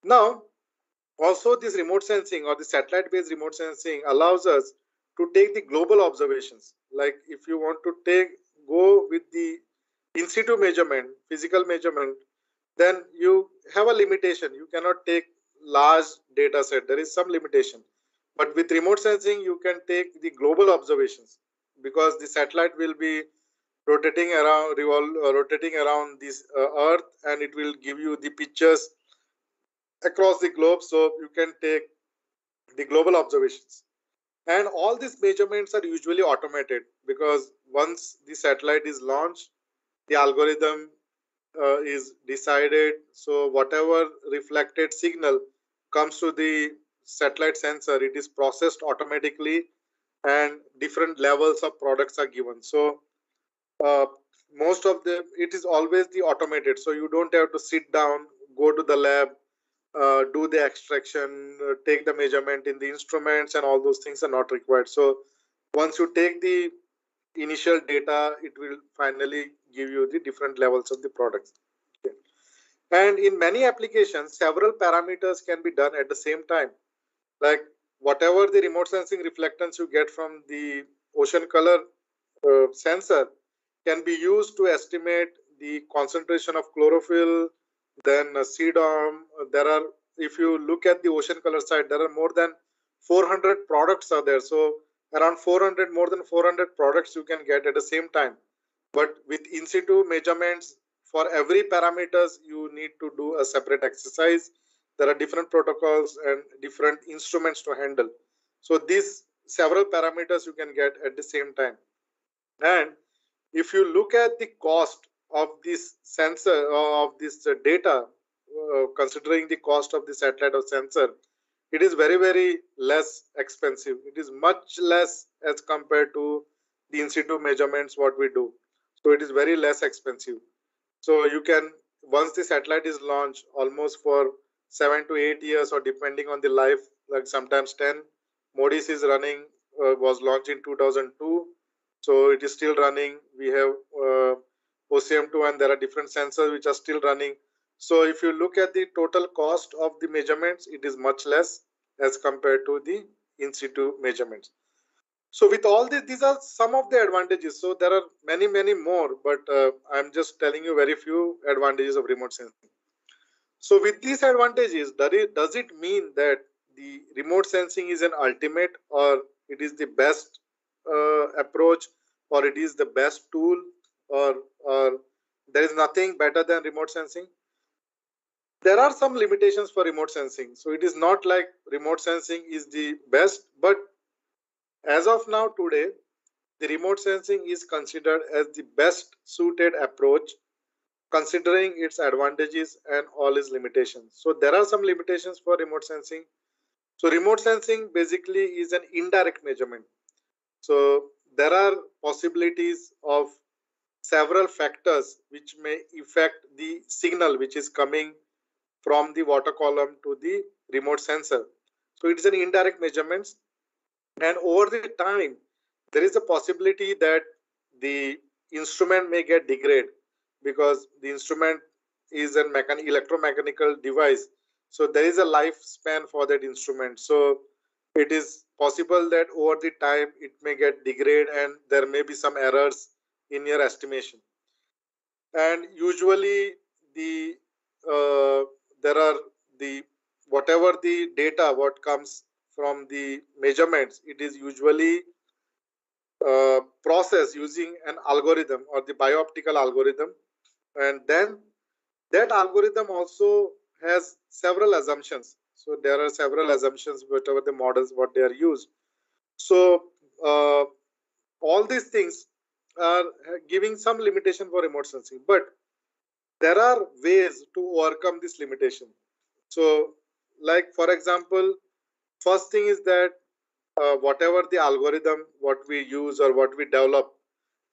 Now, Also, this remote sensing or the satellite based remote sensing allows us to take the global observations. Like if you want to go with the in situ measurement, physical measurement, then you have a limitation. You cannot take large data set. There is some limitation. But with remote sensing, you can take the global observations because the satellite will be rotating around this Earth, and it will give you the pictures across the globe. So you can take the global observations. And all these measurements are usually automated because once the satellite is launched, the algorithm is decided. So whatever reflected signal comes to the satellite sensor, it is processed automatically, and different levels of products are given. So uh, most of them, it is always the automated. So you don't have to sit down, go to the lab, do the extraction, take the measurement in the instruments, and all those things are not required. So once you take the initial data, it will finally give you the different levels of the products. Okay. And in many applications, several parameters can be done at the same time. Like whatever the remote sensing reflectance you get from the ocean color sensor can be used to estimate the concentration of chlorophyll, then CDOM. There are, if you look at the ocean color side, there are more than 400 products are there. So around 400, more than 400 products you can get at the same time. But with in situ measurements, for every parameters, you need to do a separate exercise. There are different protocols and different instruments to handle. So these several parameters you can get at the same time. And if you look at the cost of this sensor of this data, considering the cost of the satellite or sensor, it is very, very less expensive. It is much less as compared to the in situ measurements what we do. So it is very less expensive. So you can, once the satellite is launched, almost for 7 to 8 years, or depending on the life, like sometimes 10. Modis is running, was launched in 2002, so it is still running. We have OCM2, and there are different sensors which are still running. So if you look at the total cost of the measurements, it is much less as compared to the in situ measurements. So with all this, these are some of the advantages. So there are many, many more, but I'm just telling you very few advantages of remote sensing. So with these advantages, does it mean that the remote sensing is an ultimate, or it is the best approach, or it is the best tool, or there is nothing better than remote sensing? There are some limitations for remote sensing. So it is not like remote sensing is the best, but as of now today, the remote sensing is considered as the best suited approach considering its advantages and all its limitations. So there are some limitations for remote sensing. So remote sensing basically is an indirect measurement. So there are possibilities of several factors which may affect the signal which is coming from the water column to the remote sensor. So it is an indirect measurement, and over the time there is a possibility that the instrument may get degraded because the instrument is an electromechanical device. So there is a lifespan for that instrument. So it is possible that over the time it may get degraded, and there may be some errors in your estimation. And usually the there are the whatever the data what comes from the measurements, it is usually processed using an algorithm or the bioptical algorithm, and then that algorithm also has several assumptions. So there are several assumptions whatever the models what they are used. So uh, all these things are giving some limitation for remote sensing, but there are ways to overcome this limitation. So like for example, first thing is that whatever the algorithm what we use or what we develop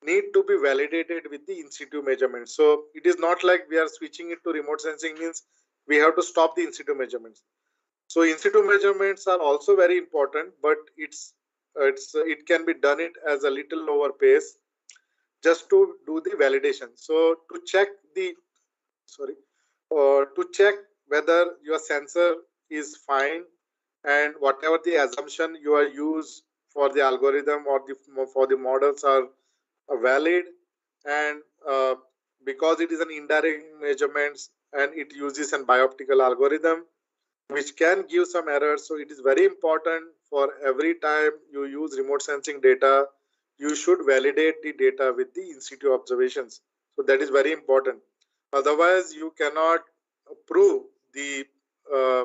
need to be validated with the in situ measurements. So it is not like we are switching it to remote sensing means we have to stop the in situ measurements. So in situ measurements are also very important, but it can be done it as a little lower pace just to do the validation. So to check the sorry to check whether your sensor is fine, and whatever the assumption you are used for the algorithm or for the models are valid, and because it is an indirect measurements and it uses an bioptical algorithm which can give some errors. So it is very important for every time you use remote sensing data, you should validate the data with the in situ observations. So that is very important. Otherwise, you cannot prove uh,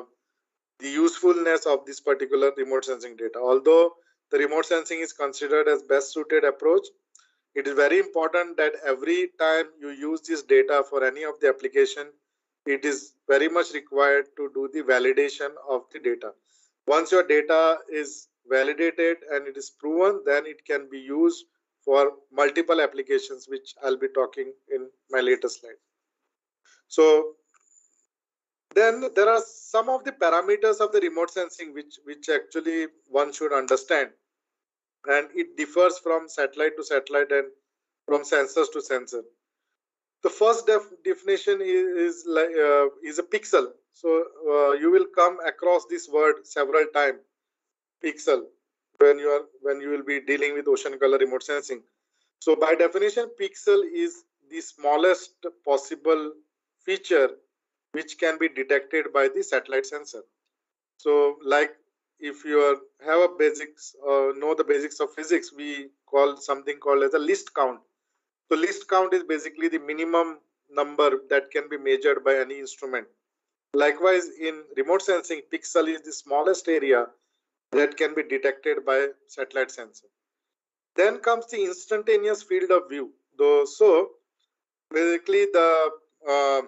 the usefulness of this particular remote sensing data. Although the remote sensing is considered as best suited approach, it is very important that every time you use this data for any of the application, it is very much required to do the validation of the data. Once your data is validated and it is proven, then it can be used for multiple applications, which I'll be talking in my later slide. So then there are some of the parameters of the remote sensing which actually one should understand, and it differs from satellite to satellite and from sensors to sensor. The first definition is a pixel. So you will come across this word several times, pixel, when you will be dealing with ocean color remote sensing. So by definition, pixel is the smallest possible feature which can be detected by the satellite sensor. So like if you have a basics, know the basics of physics, we call something called as a least count. So least count is basically the minimum number that can be measured by any instrument. Likewise, in remote sensing, pixel is the smallest area that can be detected by satellite sensor. Then comes the instantaneous field of view. So basically the uh,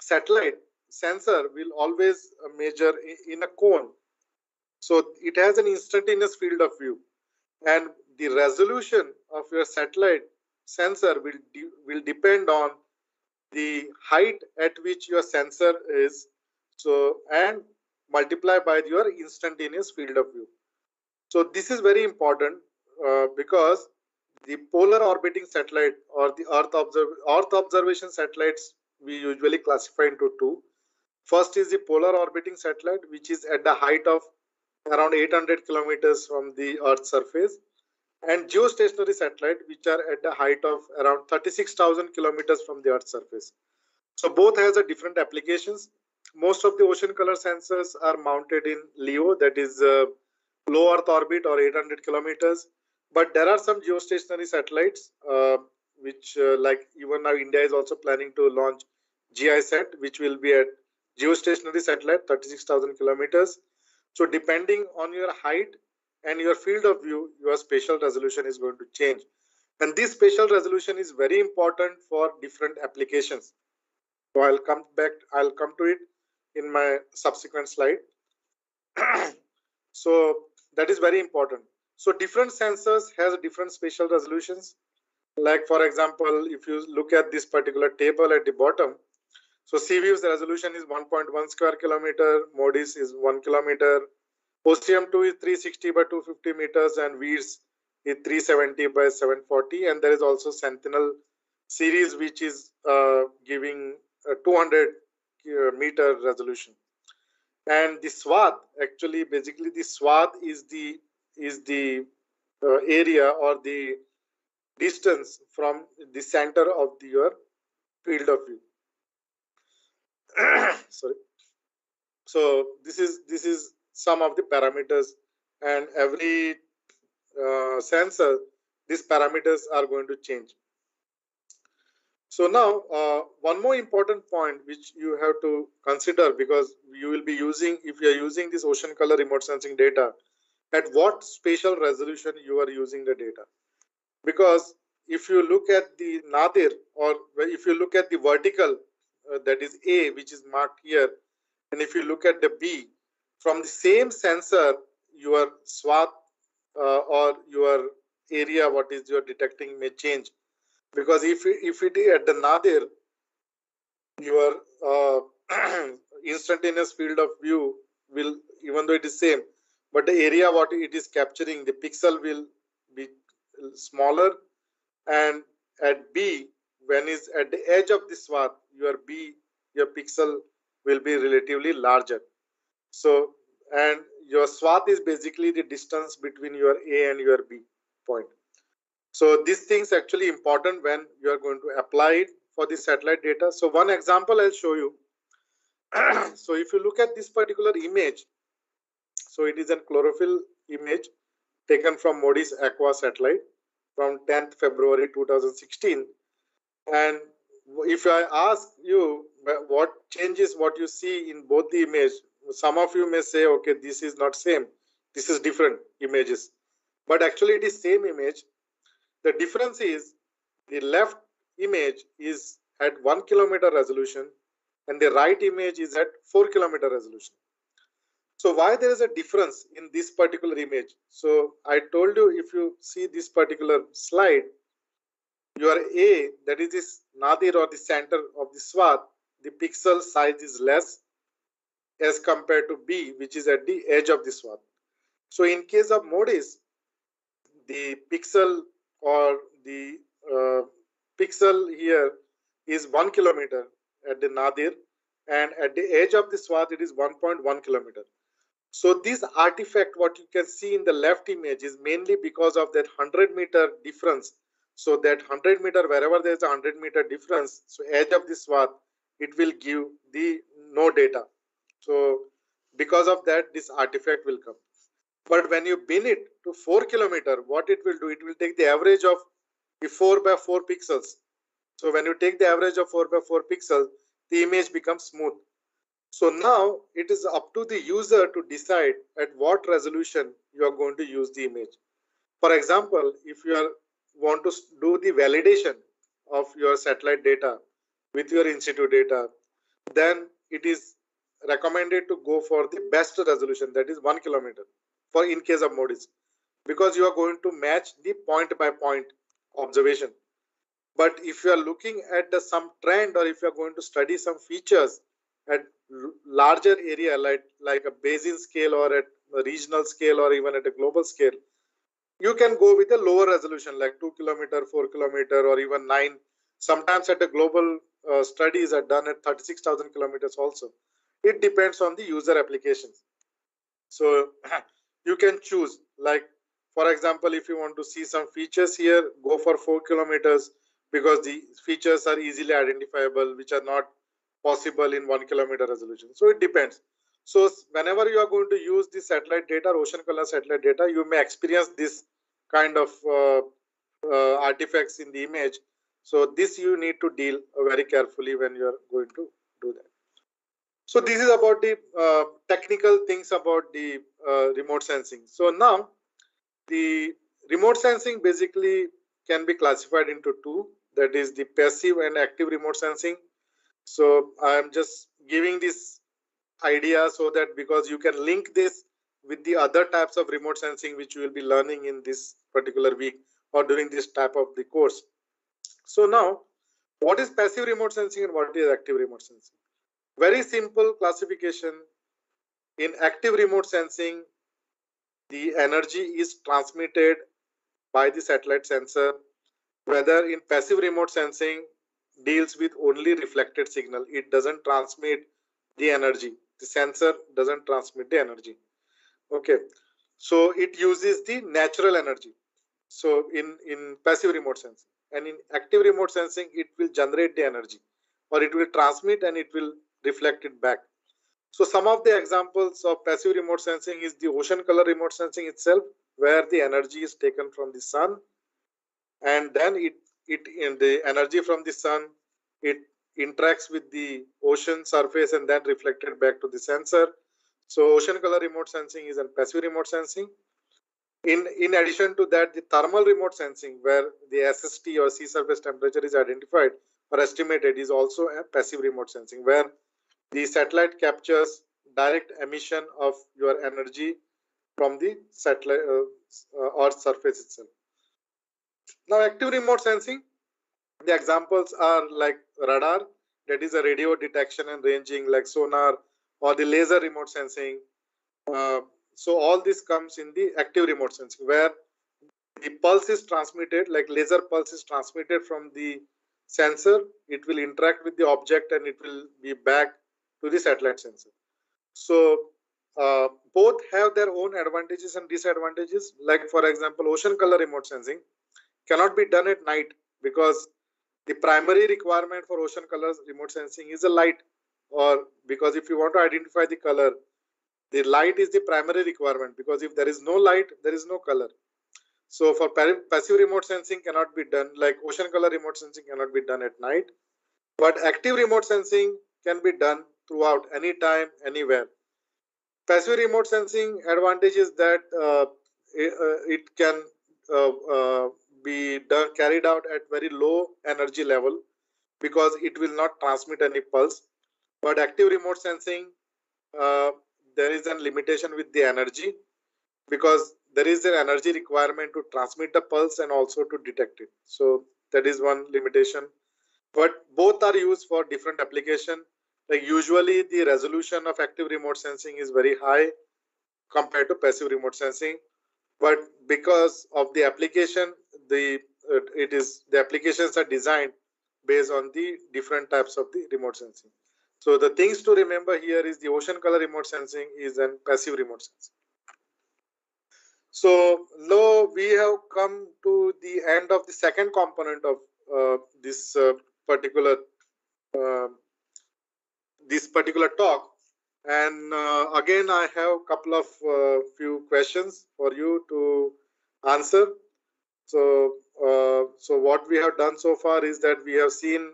satellite sensor will always measure in a cone. So it has an instantaneous field of view, and the resolution of your satellite sensor will depend on the height at which your sensor is, so and multiply by your instantaneous field of view. So this is very important because the polar orbiting satellite or the earth observation satellites we usually classify into two. First is the polar orbiting satellite, which is at the height of around 800 kilometers from the earth's surface, and geostationary satellite, which are at the height of around 36,000 kilometers from the earth's surface. So both has a different applications. Most of the ocean color sensors are mounted in LEO, that is low Earth orbit or 800 kilometers. But there are some geostationary satellites, which like even now India is also planning to launch GISat, which will be at geostationary satellite 36,000 kilometers. So depending on your height and your field of view, your spatial resolution is going to change. And this spatial resolution is very important for different applications. So I'll come to it in my subsequent slide. So that is very important. So different sensors has different spatial resolutions. Like for example, if you look at this particular table at the bottom, so CVIEW's resolution is 1.1 square kilometer, MODIS is 1 kilometer, OCM2 is 360 by 250 meters, and WIRS is 370 by 740, and there is also Sentinel series which is giving 200 meter resolution. And the swath, actually basically the swath is the area or the distance from the center of your field of view. Sorry. So this is some of the parameters, and every sensor, these parameters are going to change. So now one more important point which you have to consider, because you will be using, if you are using this ocean color remote sensing data, at what spatial resolution you are using the data. Because if you look at the nadir, or if you look at the vertical, that is A, which is marked here, and if you look at the B, from the same sensor, your swath or your area, what is your detecting, may change. Because if it is at the nadir, your instantaneous field of view will, even though it is same, but the area what it is capturing, the pixel will be smaller, and at B, when is at the edge of the swath, your pixel will be relatively larger. So, and your swath is basically the distance between your A and your B point. So these things actually important when you are going to apply it for the satellite data. So one example I'll show you. So if you look at this particular image, so it is a chlorophyll image taken from Moody's Aqua satellite from 10th February 2016. And if I ask you what changes what you see in both the image, some of you may say, okay, this is not same. This is different images. But actually it is same image. The difference is the left image is at 1 kilometer resolution and the right image is at 4 kilometer resolution. So why there is a difference in this particular image? So I told you, if you see this particular slide, your A, that is this nadir or the center of the swath, the pixel size is less as compared to B, which is at the edge of the swath. So in case of Moody's, the pixel or the uh, pixel here is 1 kilometer at the nadir, and at the edge of the swath it is 1.1 kilometer. So this artifact, what you can see in the left image, is mainly because of that 100-meter difference. So that 100-meter, wherever there is a 100-meter difference, so edge of the swath, it will give the no data. So because of that, this artifact will come. But when you bin it to 4 kilometer, what it will do, it will take the average of the 4 by 4 pixels. So when you take the average of 4 by 4 pixels, the image becomes smooth. So now it is up to the user to decide at what resolution you are going to use the image. For example, if you want to do the validation of your satellite data with your institute data, then it is recommended to go for the best resolution, that is 1 kilometer for in case of Moody's, because you are going to match the point by point observation. But if you are looking at some trend, or if you are going to study some features at larger area, like a basin scale or at a regional scale or even at a global scale, you can go with a lower resolution like 2 kilometer, 4 kilometer, or even 9. Sometimes at a global studies are done at 36,000 kilometers also. It depends on the user applications. So you can choose, like, for example, if you want to see some features here, go for 4 kilometers, because the features are easily identifiable, which are not possible in 1 kilometer resolution. So it depends. So whenever you are going to use the satellite data, ocean color satellite data, you may experience this kind of artifacts in the image. So this you need to deal very carefully when you are going to do that. So this is about the technical things about the remote sensing. So now the remote sensing basically can be classified into two, that is the passive and active remote sensing. So I am just giving this idea so that because you can link this with the other types of remote sensing which you will be learning in this particular week or during this type of the course. So now, what is passive remote sensing and what is active remote sensing? Very simple classification. In active remote sensing, the energy is transmitted by the satellite sensor, whether in passive remote sensing deals with only reflected signal. It doesn't transmit the energy. The sensor doesn't transmit the energy. Okay. So it uses the natural energy. So in passive remote sensing, and in active remote sensing, it will generate the energy, or it will transmit and it will reflect it back. So some of the examples of passive remote sensing is the ocean color remote sensing itself, where the energy is taken from the sun, and then it in the energy from the sun, it interacts with the ocean surface and then reflected back to the sensor. So ocean color remote sensing is a passive remote sensing. In addition to that, the thermal remote sensing, where the SST or sea surface temperature is identified or estimated, is also a passive remote sensing, where the satellite captures direct emission of your energy from the satellite or surface itself. Now, active remote sensing, the examples are like radar, that is a radio detection and ranging, like sonar, or the laser remote sensing. Uh, so all this comes in the active remote sensing, where the pulse is transmitted, like laser pulse is transmitted from the sensor. It will interact with the object and it will be back to the satellite sensor. So both have their own advantages and disadvantages. Like for example, ocean color remote sensing cannot be done at night because the primary requirement for ocean colors remote sensing is a light, or because if you want to identify the color, the light is the primary requirement, because if there is no light, there is no color. So for passive remote sensing cannot be done, like ocean color remote sensing cannot be done at night, but active remote sensing can be done throughout, anytime, anywhere. Passive remote sensing advantage is that it can be done carried out at very low energy level because it will not transmit any pulse. But active remote sensing, uh, there is a limitation with the energy, because there is an energy requirement to transmit the pulse and also to detect it. So that is one limitation. But both are used for different application. Like usually the resolution of active remote sensing is very high compared to passive remote sensing, but because of the application, the applications are designed based on the different types of the remote sensing. So the things to remember here is the ocean color remote sensing is an passive remote sensing. So now we have come to the end of the second component of this particular uh, talk, and again I have a couple of few questions for you to answer. So what we have done so far is that we have seen,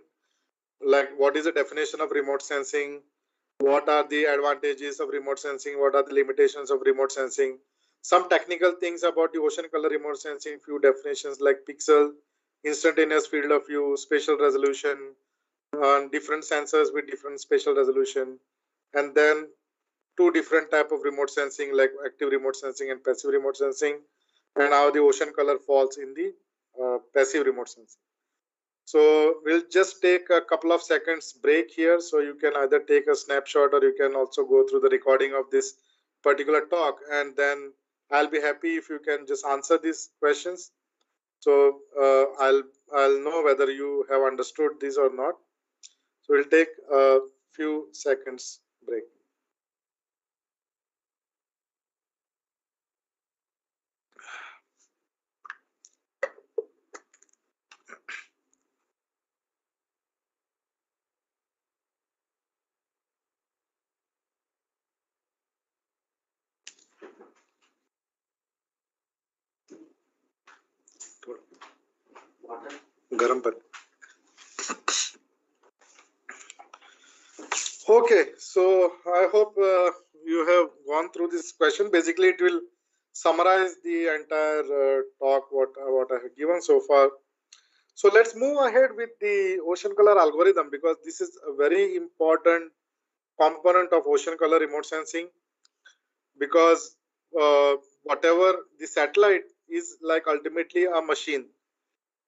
like, what is the definition of remote sensing, what are the advantages of remote sensing, what are the limitations of remote sensing, some technical things about the ocean color remote sensing, few definitions like pixel, instantaneous field of view, spatial resolution, different sensors with different spatial resolution, and then two different type of remote sensing like active remote sensing and passive remote sensing, and how the ocean color falls in the passive remote sensing. So we'll just take a couple of seconds break here, so you can either take a snapshot or you can also go through the recording of this particular talk, and then I'll be happy if you can just answer these questions. So I'll know whether you have understood this or not. So we'll take a few seconds break. गरम पानी. Okay, so I hope you have gone through this question. Basically, it will summarize the entire talk what I have given so far. So let's move ahead with the ocean color algorithm, because this is a very important component of ocean color remote sensing, because whatever the satellite is, like, ultimately a machine.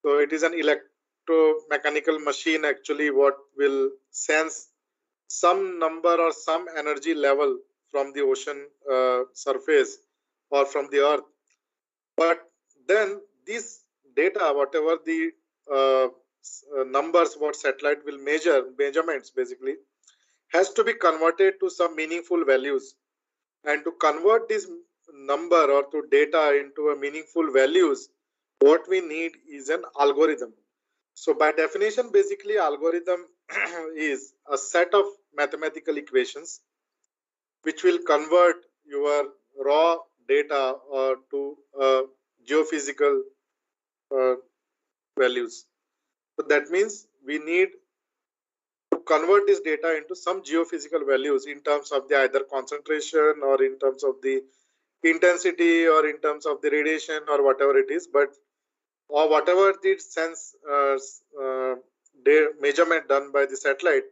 So it is an electromechanical machine actually, what will sense some number or some energy level from the ocean surface or from the earth. But then this data, whatever the numbers what satellite will measurements basically, has to be converted to some meaningful values. And to convert this number or to data into a meaningful values, what we need is an algorithm. So by definition, basically algorithm is a set of mathematical equations which will convert your raw data to geophysical values. So that means we need to convert this data into some geophysical values in terms of the either concentration or in terms of the intensity or in terms of the radiation or whatever it is, but or whatever the sense measurement done by the satellite,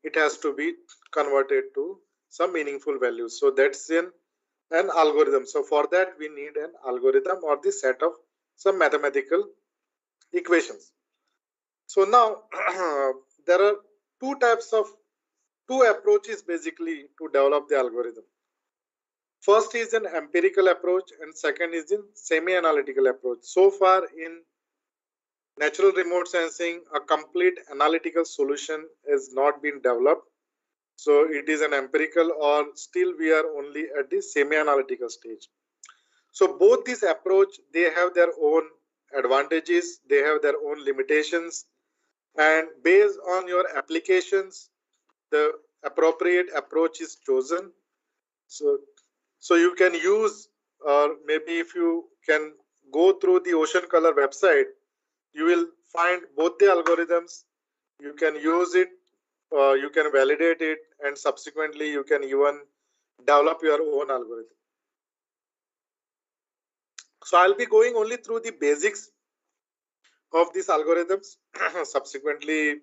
it has to be converted to some meaningful values. So that's an algorithm. So for that we need an algorithm or the set of some mathematical equations. So now there are two approaches basically to develop the algorithm. First is an empirical approach and second is a semi-analytical approach. So far in natural remote sensing, a complete analytical solution has not been developed. So it is an empirical, or still we are only at the semi-analytical stage. So both this approach, they have their own advantages, they have their own limitations, and based on your applications, the appropriate approach is chosen. So, so you can use, or maybe if you can go through the Ocean Color website, you will find both the algorithms. You can use it, you can validate it, and subsequently you can even develop your own algorithm. So I'll be going only through the basics of these algorithms. Subsequently,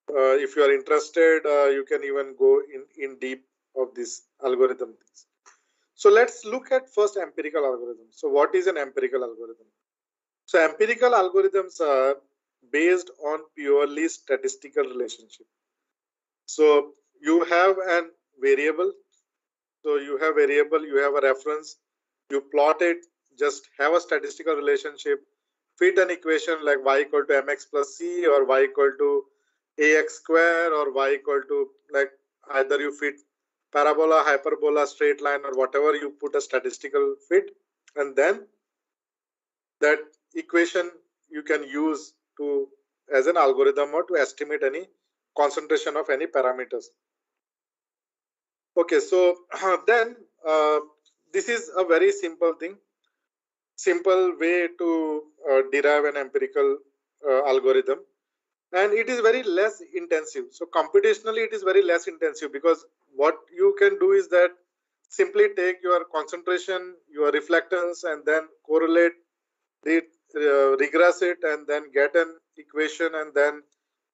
if you are interested, you can even go in deep of this algorithm. So let's look at first empirical algorithm. So what is an empirical algorithm? So empirical algorithms are based on purely statistical relationship. So you have an variable. So you have variable, you have a reference, you plot it, just have a statistical relationship, fit an equation like y equal to mx plus c, or y equal to ax square, or y equal to, like, either you fit parabola, hyperbola, straight line, or whatever, you put a statistical fit, and then that equation you can use to as an algorithm or to estimate any concentration of any parameters. Okay, so then this is a very simple thing, simple way to derive an empirical algorithm, and it is very less intensive. So computationally it is very less intensive, because what you can do is that simply take your concentration, your reflectance, and then correlate it, regress it, and then get an equation, and then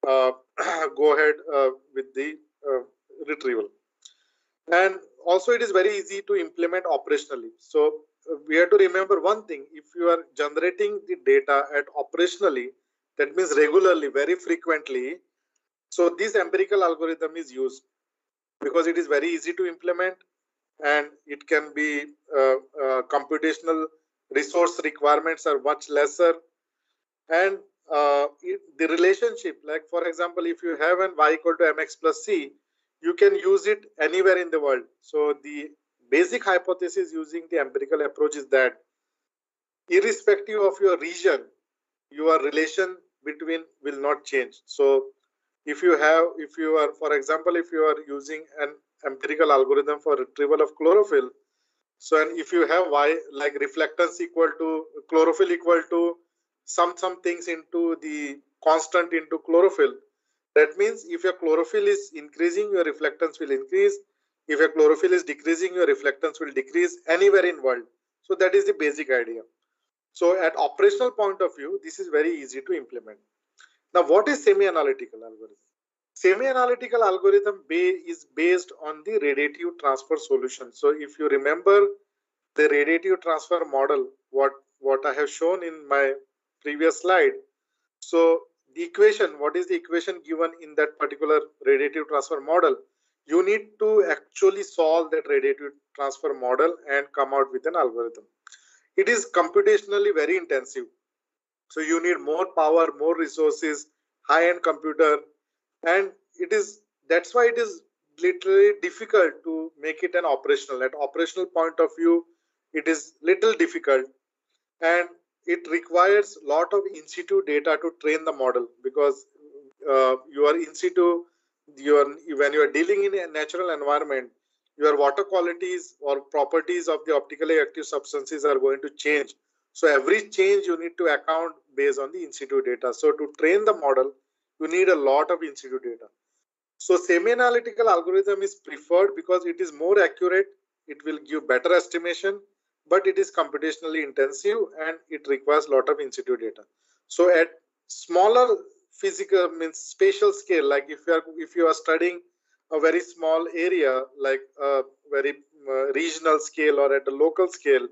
uh, go ahead with the retrieval. And also it is very easy to implement operationally. So we have to remember one thing: if you are generating the data at operationally, that means regularly, very frequently, so this empirical algorithm is used, because it is very easy to implement, and it can be computational resource requirements are much lesser, and the relationship, like for example, if you have an y equal to mx plus c, you can use it anywhere in the world. So the basic hypothesis using the empirical approach is that irrespective of your region, your relation between will not change. So if you are, for example, if you are using an empirical algorithm for retrieval of chlorophyll, so, and if you have y, like reflectance equal to chlorophyll equal to some things into the constant into chlorophyll, that means if your chlorophyll is increasing, your reflectance will increase. If your chlorophyll is decreasing, your reflectance will decrease anywhere in world. So that is the basic idea. So at operational point of view, this is very easy to implement. Now, what is semi-analytical algorithm? Semi-analytical algorithm is based on the radiative transfer solution. So if you remember the radiative transfer model, what I have shown in my previous slide. So the equation, what is the equation given in that particular radiative transfer model? You need to actually solve that radiative transfer model and come out with an algorithm. It is computationally very intensive. So you need more power, more resources, high-end computer, and it is, that's why it is literally difficult to make it an operational. At operational point of view, it is little difficult, and it requires a lot of in situ data to train the model, because you are in situ, when you are dealing in a natural environment, your water qualities or properties of the optically active substances are going to change. So every change you need to account based on the in situ data. So to train the model, you need a lot of in situ data. So semi-analytical algorithm is preferred because it is more accurate, it will give better estimation, but it is computationally intensive and it requires a lot of in situ data. So at smaller physical, means spatial scale, like if you are studying a very small area, like a very regional scale or at a local scale,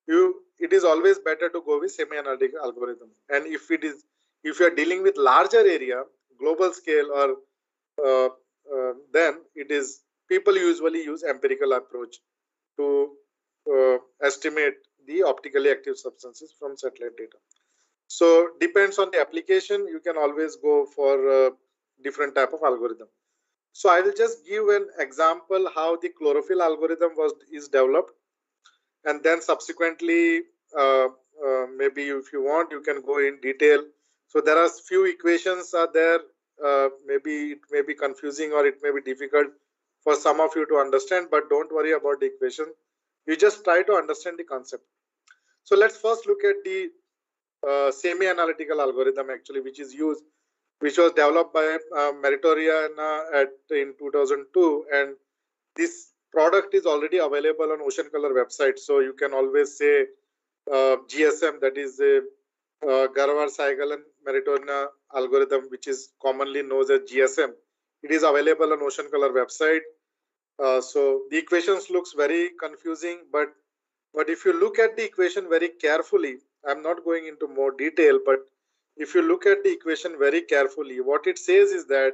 it is always better to go with semi-analytic algorithm. And if you are dealing with larger area, global scale, or then it is, people usually use empirical approach to estimate the optically active substances from satellite data. So depends on the application, you can always go for different type of algorithm. So I will just give an example how the chlorophyll algorithm is developed, and then subsequently maybe if you want you can go in detail. So there are few equations are there. Maybe it may be confusing or it may be difficult for some of you to understand, but don't worry about the equation. You just try to understand the concept. So let's first look at the semi-analytical algorithm actually, which was developed by Meritoriana in 2002, and this product is already available on Ocean Color website. So you can always say GSM, that is a Garwar Saigal and Meritoriana algorithm, which is commonly known as GSM. It is available on Ocean Color website. So the equations looks very confusing, but if you look at the equation very carefully, I'm not going into more detail, but if you look at the equation very carefully, what it says is that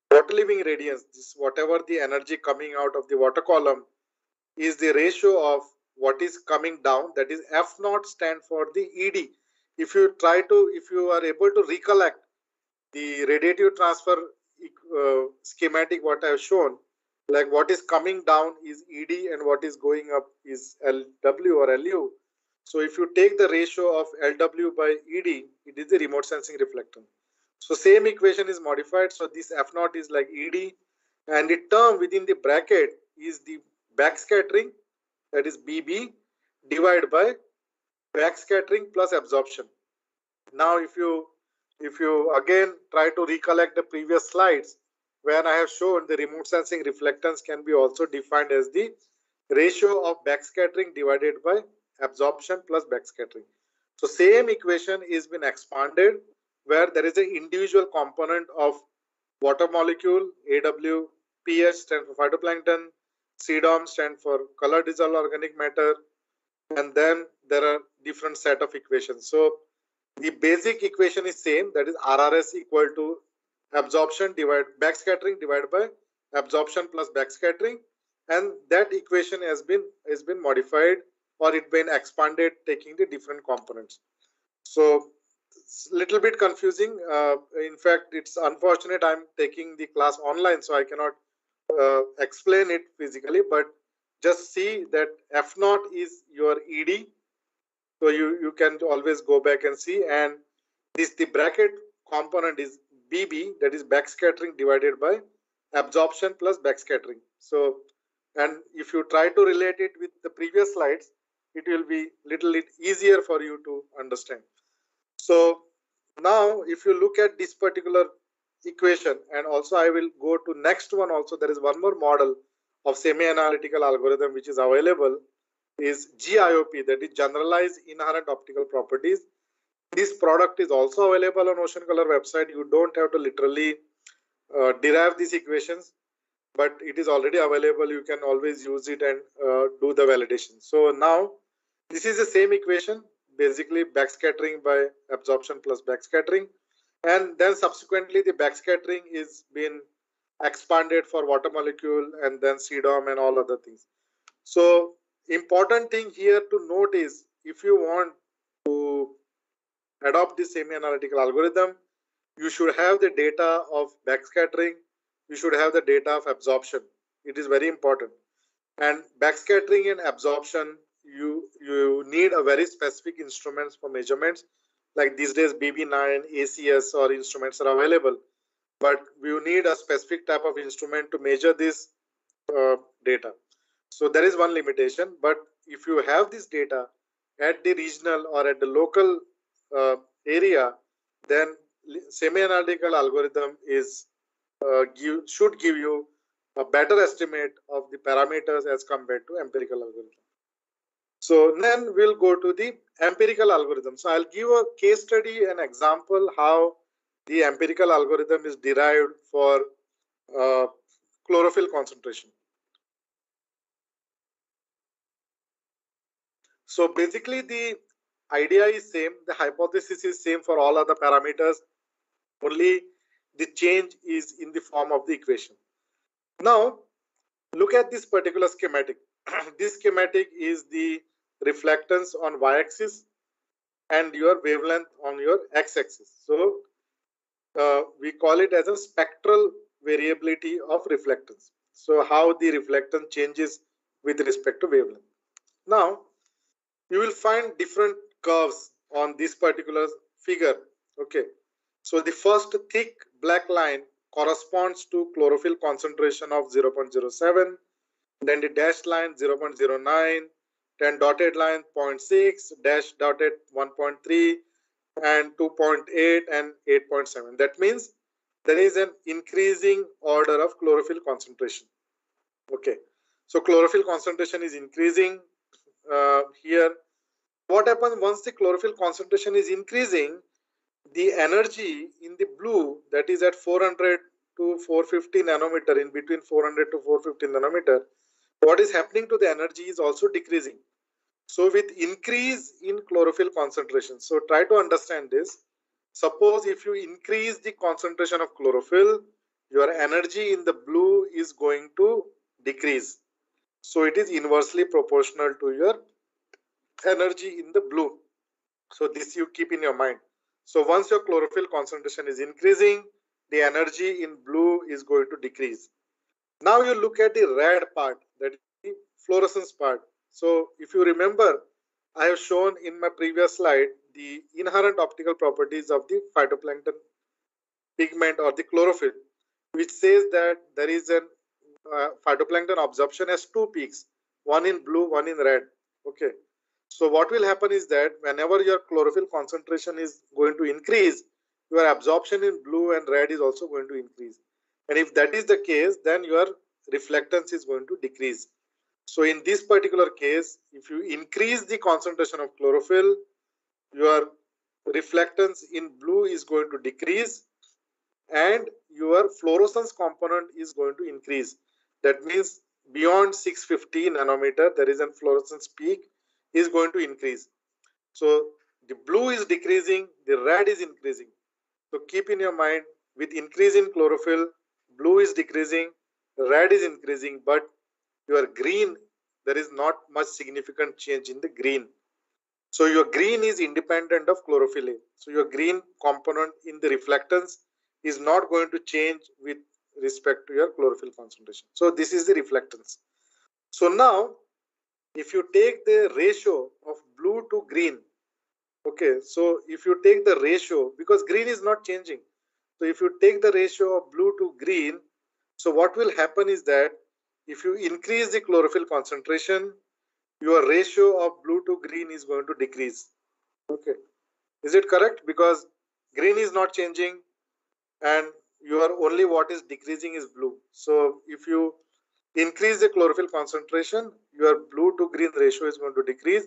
water leaving radiance, this whatever the energy coming out of the water column, is the ratio of what is coming down, that is F naught stand for the ED. If you are able to recollect the radiative transfer schematic what I have shown, like what is coming down is ED and what is going up is LW or LU. So if you take the ratio of LW by ED, it is the remote sensing reflectance. So same equation is modified. So this F naught is like ED, and the term within the bracket is the backscattering, that is BB, divided by backscattering plus absorption. Now if you again try to recollect the previous slides where I have shown the remote sensing reflectance can be also defined as the ratio of backscattering divided by absorption plus backscattering. So same equation is been expanded where there is an individual component of water molecule, AW, pH stand for phytoplankton, CDOM stand for color dissolved organic matter, and then there are different set of equations. So the basic equation is same, that is RRS equal to absorption divided backscattering divided by absorption plus backscattering, and that equation has been modified or it been expanded taking the different components. So it's little bit confusing. In fact, it's unfortunate I'm taking the class online, so I cannot explain it physically, but just see that F naught is your ED. So you can always go back and see, and the bracket component is BB, that is backscattering divided by absorption plus backscattering. So, and if you try to relate it with the previous slides, it will be little bit easier for you to understand. So now if you look at this particular equation, and also I will go to next one also, there is one more model of semi-analytical algorithm which is available, is GIOP, that is generalized inherent optical properties. This product is also available on Ocean Color website. You don't have to literally derive these equations, but it is already available. You can always use it and do the validation. So now this is the same equation, basically backscattering by absorption plus backscattering, and then subsequently the backscattering is been expanded for water molecule and then CDOM and all other things. So important thing here to note is if you want to adopt this semi-analytical algorithm, you should have the data of backscattering, you should have the data of absorption. It is very important. And backscattering and absorption, you need a very specific instruments for measurements. Like these days BB9, ACS or instruments are available, but you need a specific type of instrument to measure this data. So there is one limitation, but if you have this data at the regional or at the local area, then semi-analytical algorithm is should give you a better estimate of the parameters as compared to empirical algorithm. So then we'll go to the empirical algorithm. So I'll give a case study, an example how the empirical algorithm is derived for chlorophyll concentration. So basically the idea is same, the hypothesis is same for all other parameters, only the change is in the form of the equation. Now look at this particular schematic. This schematic is the reflectance on y-axis and your wavelength on your x-axis. So we call it as a spectral variability of reflectance. So how the reflectance changes with respect to wavelength. Now, you will find different curves on this particular figure. Okay. So the first thick black line corresponds to chlorophyll concentration of 0.07, then the dashed line 0.09, then dotted line 0.6, dash dotted 1.3, and 2.8 and 8.7. That means there is an increasing order of chlorophyll concentration. Okay. So chlorophyll concentration is increasing here. What happens once the chlorophyll concentration is increasing? The energy in the blue, that is at 400 to 450 nanometer, in between 400 to 450 nanometer, what is happening to the energy is also decreasing. So with increase in chlorophyll concentration, so try to understand this. Suppose if you increase the concentration of chlorophyll, your energy in the blue is going to decrease. So it is inversely proportional to your energy in the blue. So this you keep in your mind. So once your chlorophyll concentration is increasing, the energy in blue is going to decrease. Now you look at the red part, that is the fluorescence part. So if you remember, I have shown in my previous slide the inherent optical properties of the phytoplankton pigment or the chlorophyll, which says that there is an phytoplankton absorption has two peaks, one in blue, one in red. Okay. So what will happen is that whenever your chlorophyll concentration is going to increase, your absorption in blue and red is also going to increase. And if that is the case, then your reflectance is going to decrease. So in this particular case, if you increase the concentration of chlorophyll, your reflectance in blue is going to decrease and your fluorescence component is going to increase. That means beyond 650 nanometer, there is a fluorescence peak is going to increase. So the blue is decreasing, the red is increasing. So keep in your mind, with increase in chlorophyll, blue is decreasing, red is increasing, but your green, there is not much significant change in the green. So your green is independent of chlorophyll A. So your green component in the reflectance is not going to change with respect to your chlorophyll concentration. So this is the reflectance. So now, if you take the ratio of blue to green, okay, so if you take the ratio, because green is not changing, so if you take the ratio of blue to green, so what will happen is that if you increase the chlorophyll concentration, your ratio of blue to green is going to decrease. Okay, is it correct? Because green is not changing and your only what is decreasing is blue. So if you increase the chlorophyll concentration, your blue to green ratio is going to decrease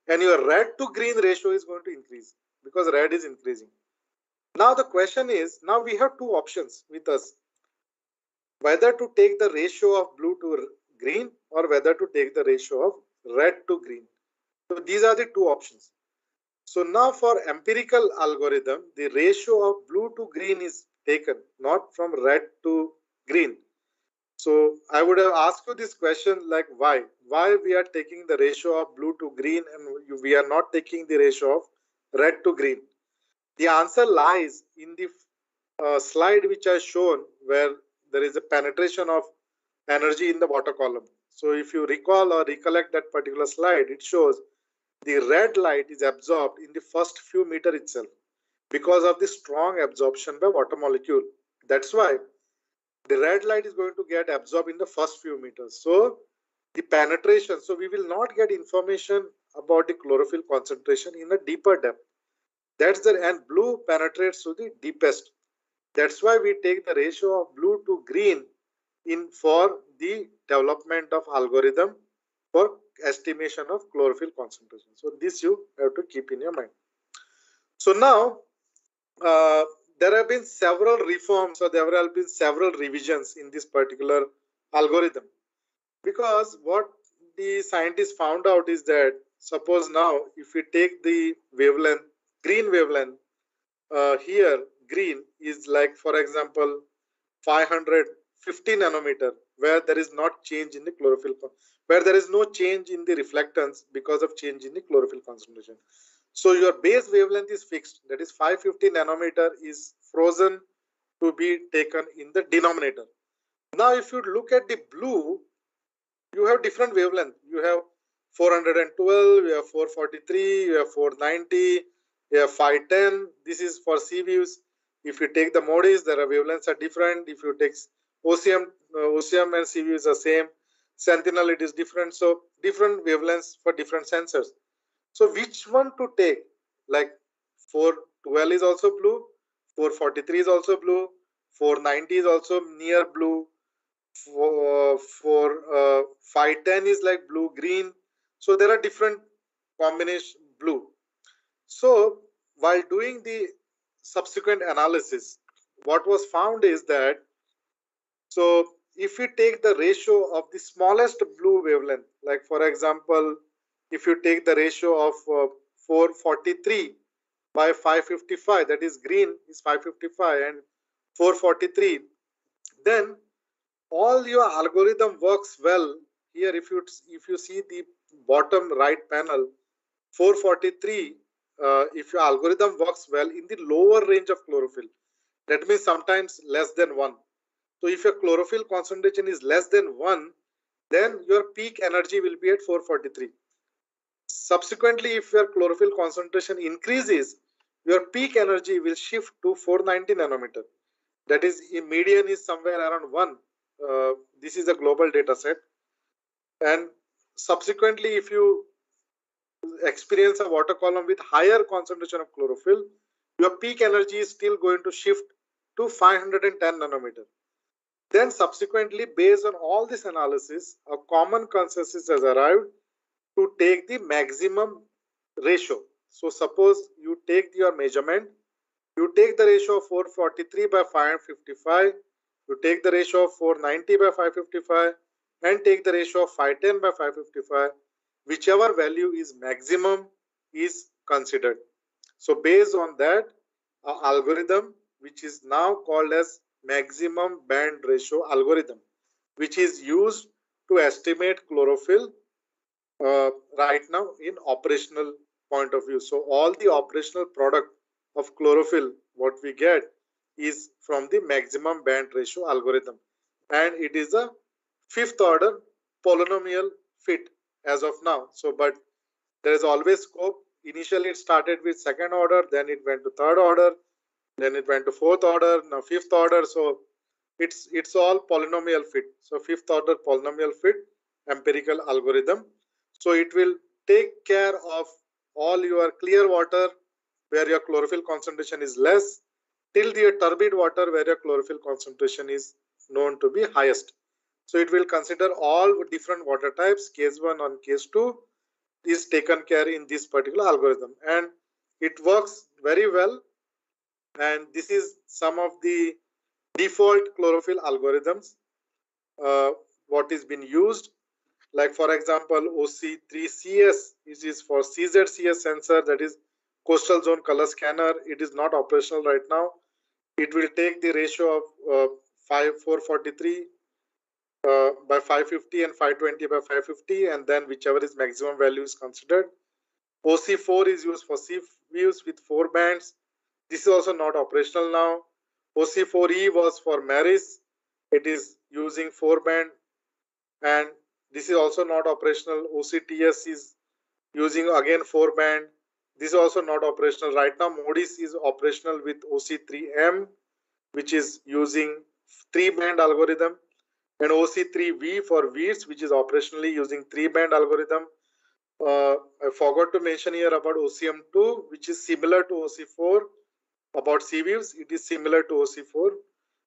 and your red to green ratio is going to increase because red is increasing. Now the question is, now we have two options with us, whether to take the ratio of blue to green or whether to take the ratio of red to green. So these are the two options. So now for empirical algorithm, the ratio of blue to green is taken, not from red to green. So I would have asked you this question like why? Why we are taking the ratio of blue to green and we are not taking the ratio of red to green? The answer lies in the slide which I shown where there is a penetration of energy in the water column. So if you recall or recollect that particular slide, it shows the red light is absorbed in the first few meters itself because of the strong absorption by water molecule. That's why the red light is going to get absorbed in the first few meters. So the penetration, so we will not get information about the chlorophyll concentration in a deeper depth. That's the, and blue penetrates to the deepest. That's why we take the ratio of blue to green in for the development of algorithm for estimation of chlorophyll concentration. So this you have to keep in your mind. So now there have been several reforms or there have been several revisions in this particular algorithm, because what the scientists found out is that suppose now if we take the wavelength, green wavelength, here green is like for example 550 nanometer, where there is not change in the chlorophyll, where there is no change in the reflectance because of change in the chlorophyll concentration. So your base wavelength is fixed, that is 550 nanometer is frozen to be taken in the denominator. Now, if you look at the blue, you have different wavelength. You have 412, you have 443, you have 490, you have 510. This is for C views. If you take the MODIs, there are wavelengths are different. If you take OCM and C views are same. Sentinel, it is different. So different wavelengths for different sensors. So which one to take? Like 412 is also blue, 443 is also blue, 490 is also near blue, for 510 is like blue green. So there are different combination blue. So while doing the subsequent analysis, what was found is that, so if you take the ratio of the smallest blue wavelength, like for example, if you take the ratio of 443 by 555, that is green is 555 and 443, then all your algorithm works well. Here, if you see the bottom right panel, 443, if your algorithm works well in the lower range of chlorophyll, that means sometimes less than 1. So if your chlorophyll concentration is less than 1, then your peak energy will be at 443. Subsequently, if your chlorophyll concentration increases, your peak energy will shift to 490 nanometer. That is, median is somewhere around 1. This is a global data set. And subsequently, if you experience a water column with higher concentration of chlorophyll, your peak energy is still going to shift to 510 nanometer. Then subsequently, based on all this analysis, a common consensus has arrived to take the maximum ratio. So suppose you take your measurement, you take the ratio of 443 by 555, you take the ratio of 490 by 555, and take the ratio of 510 by 555. Whichever value is maximum is considered. So based on that, an algorithm which is now called as maximum band ratio algorithm, which is used to estimate chlorophyll right now in operational point of view. So all the operational product of chlorophyll, what we get is from the maximum band ratio algorithm. And it is a fifth order polynomial fit as of now. So, but there is always scope. Initially, it started with second order, then it went to third order, then it went to fourth order, now fifth order. So it's all polynomial fit. So fifth order polynomial fit empirical algorithm. So it will take care of all your clear water where your chlorophyll concentration is less till the turbid water where your chlorophyll concentration is known to be highest. So it will consider all different water types, case 1 and case 2 is taken care in this particular algorithm, and it works very well. And this is some of the default chlorophyll algorithms what is being used. Like for example, OC3CS is for CZCS sensor, that is coastal zone color scanner. It is not operational right now. It will take the ratio of 443 by 550 and 520 by 550, and then whichever is maximum value is considered. OC4 is used for C views with 4 bands. This is also not operational now. OC4E was for Maris. It is using 4 band, and this is also not operational. OCTS is using again 4 band. This is also not operational right now. MODIS is operational with OC3M, which is using 3 band algorithm, and OC3V for WIRS, which is operationally using 3 band algorithm. I forgot to mention here about OCM2, which is similar to OC4. About CViews, it is similar to OC4.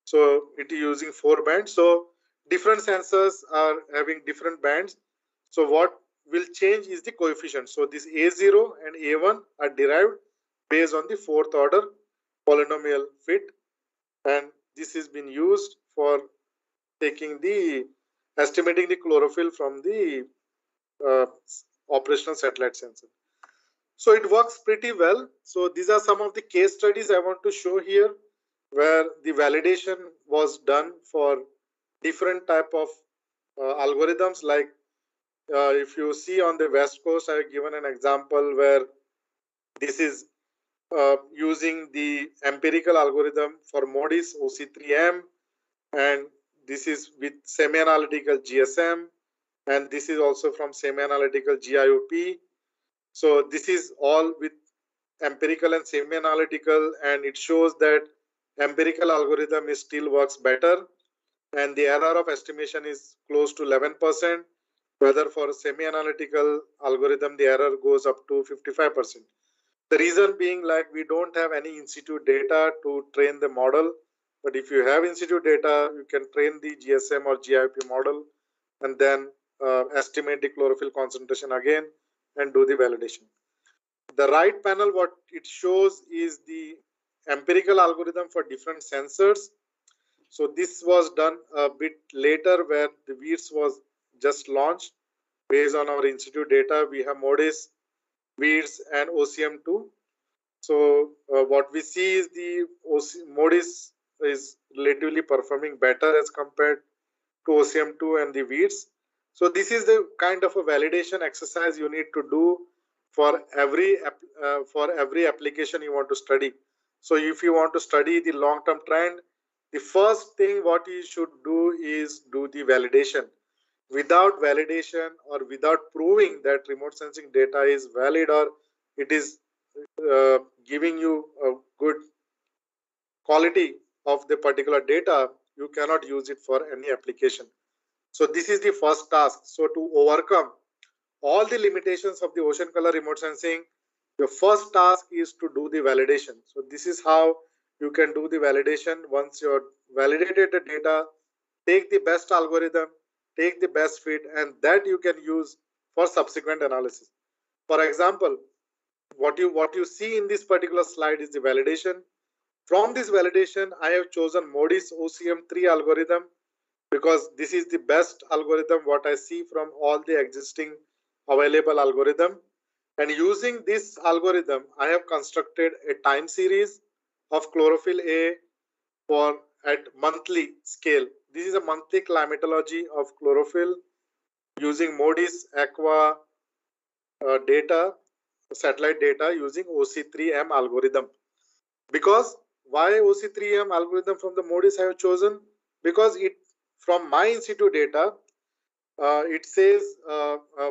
So it is using 4 bands. So different sensors are having different bands. So what will change is the coefficient. So this A0 and A1 are derived based on the fourth order polynomial fit. And this has been used for estimating the chlorophyll from the operational satellite sensor. So it works pretty well. So these are some of the case studies I want to show here where the validation was done for different type of algorithms. Like if you see on the west coast, I have given an example where this is using the empirical algorithm for MODIS OC3M, and this is with semi-analytical GSM, and this is also from semi-analytical GIOP. So this is all with empirical and semi-analytical, and it shows that empirical algorithm is still works better, and the error of estimation is close to 11%. Whether for semi-analytical algorithm, the error goes up to 55%. The reason being, like, we don't have any institute data to train the model. But if you have institute data, you can train the GSM or GIP model and then estimate the chlorophyll concentration again and do the validation. The right panel, what it shows is the empirical algorithm for different sensors. So this was done a bit later, where the WEIRS was just launched. Based on our institute data, we have MODIS, WEIRS, and OCM2. So what we see is the MODIS is relatively performing better as compared to OCM2 and the WEIRS. So this is the kind of a validation exercise you need to do for every application you want to study. So if you want to study the long-term trend, the first thing what you should do is do the validation. Without validation or without proving that remote sensing data is valid or it is giving you a good quality of the particular data, you cannot use it for any application. So this is the first task. So to overcome all the limitations of the ocean color remote sensing, the first task is to do the validation. So this is how you can do the validation. Once you validated the data, take the best algorithm, take the best fit, and that you can use for subsequent analysis. For example, what you see in this particular slide is the validation. From this validation, I have chosen MODIS OCM3 algorithm because this is the best algorithm what I see from all the existing available algorithm. And using this algorithm, I have constructed a time series of chlorophyll A for at monthly scale. This is a monthly climatology of chlorophyll using MODIS aqua data, satellite data using OC3M algorithm. Because why OC3M algorithm from the MODIS I have chosen? Because it from my institute data, it says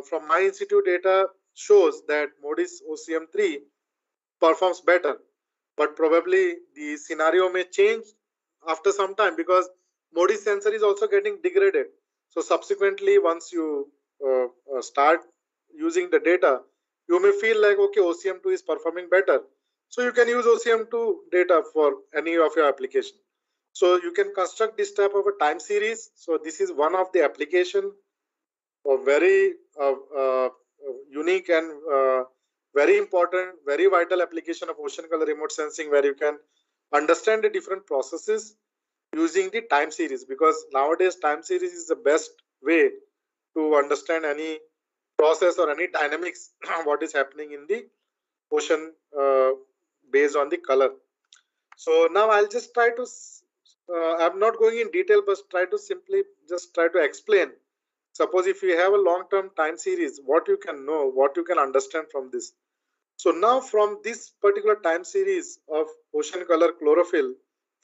from my institute data shows that MODIS OCM3 performs better, but probably the scenario may change after some time because MODIS sensor is also getting degraded. So subsequently, once you start using the data, you may feel like, okay, OCM2 is performing better. So you can use OCM2 data for any of your application. So you can construct this type of a time series. So this is one of the application of very unique and very important, very vital application of ocean color remote sensing, where you can understand the different processes using the time series, because nowadays time series is the best way to understand any process or any dynamics what is happening in the ocean based on the color. So now I'll just try to I'm not going in detail, but try to simply just try to explain. Suppose if you have a long-term time series, what you can know, what you can understand from this. So now from this particular time series of ocean color chlorophyll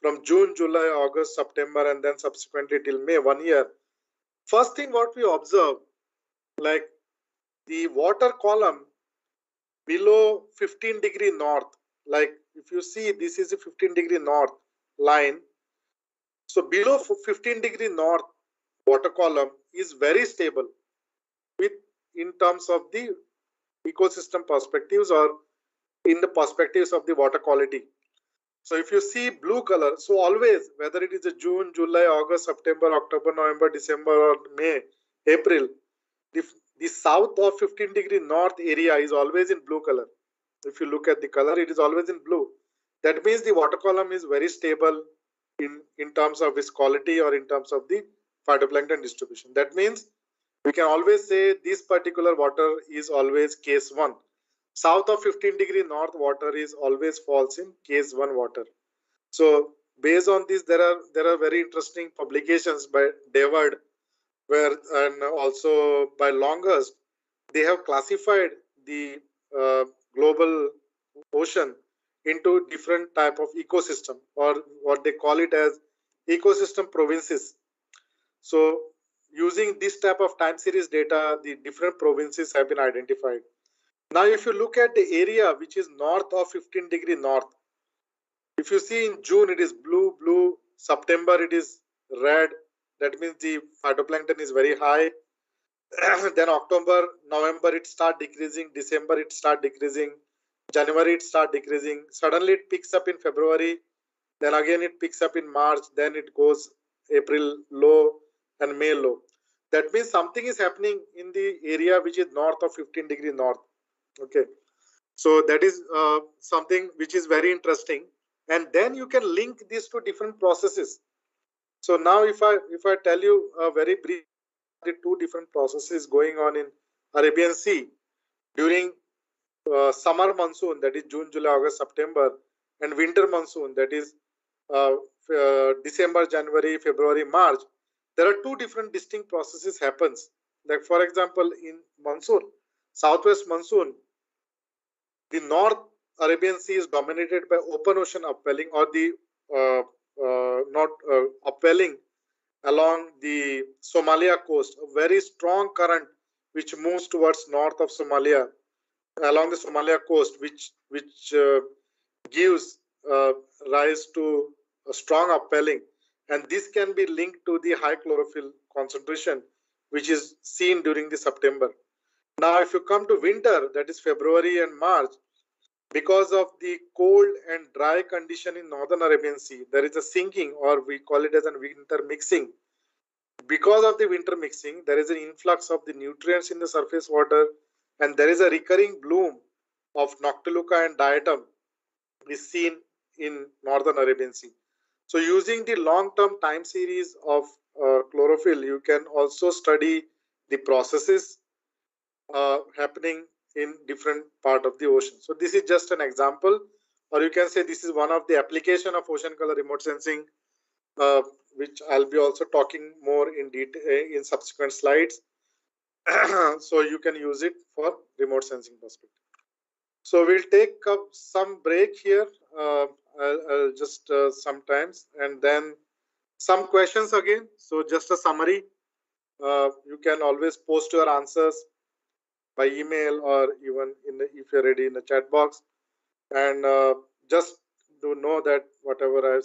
from June, July, August, September, and then subsequently till May, 1 year, first thing what we observe, like the water column below 15° north, like if you see this is a 15° north line. So below 15° north water column is very stable with in terms of the ecosystem perspectives or in the perspectives of the water quality. So if you see blue color, so always whether it is a June, July, August, September, October, November, December, or May, April, the south of 15° north area is always in blue color. If you look at the color, it is always in blue. That means the water column is very stable in terms of its quality or in terms of the phytoplankton distribution. That means we can always say this particular water is always case 1. South of 15° north water is always falls in case 1 water. So based on this, there are very interesting publications by Deward, where and also by Longhurst, they have classified the global ocean into different type of ecosystem, or what they call it as ecosystem provinces. So using this type of time series data, the different provinces have been identified. Now, if you look at the area which is north of 15° north, if you see in June it is blue, September it is red, that means the phytoplankton is very high. Then October, November it start decreasing, December it start decreasing, January it start decreasing. Suddenly it picks up in February, then again it picks up in March, then it goes April low and May low. That means something is happening in the area which is north of 15° north. Okay, so that is something which is very interesting, and then you can link this to different processes. So now if I tell you very brief the two different processes going on in Arabian Sea during summer monsoon, that is June, July, August, September, and winter monsoon, that is December, January, February, March. There are two different distinct processes happens. Like for example, in monsoon, southwest monsoon, the North Arabian Sea is dominated by open ocean upwelling, or the not upwelling along the Somalia coast, a very strong current which moves towards north of Somalia along the Somalia coast, which gives uh, rise to a strong upwelling, and this can be linked to the high chlorophyll concentration which is seen during the September. Now, if you come to winter, that is February and March, because of the cold and dry condition in northern Arabian Sea, there is a sinking, or we call it as a winter mixing. Because of the winter mixing, there is an influx of the nutrients in the surface water, and there is a recurring bloom of Noctiluca and diatom is seen in northern Arabian Sea. So using the long-term time series of chlorophyll, you can also study the processes happening in different part of the ocean. So this is just an example, or you can say this is one of the application of ocean color remote sensing, uh, which I'll be also talking more in detail in subsequent slides. So you can use it for remote sensing perspective. So we'll take up some break here. I'll just sometimes, and then some questions again. So just a summary. You can always post your answers by email, or even if you're ready in the chat box. And just to know that whatever I've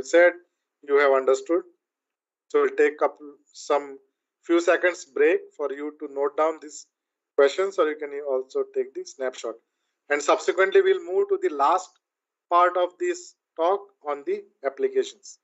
said, you have understood. So we'll take up some few seconds break for you to note down these questions, or you can also take the snapshot. And subsequently, we'll move to the last part of this talk on the applications.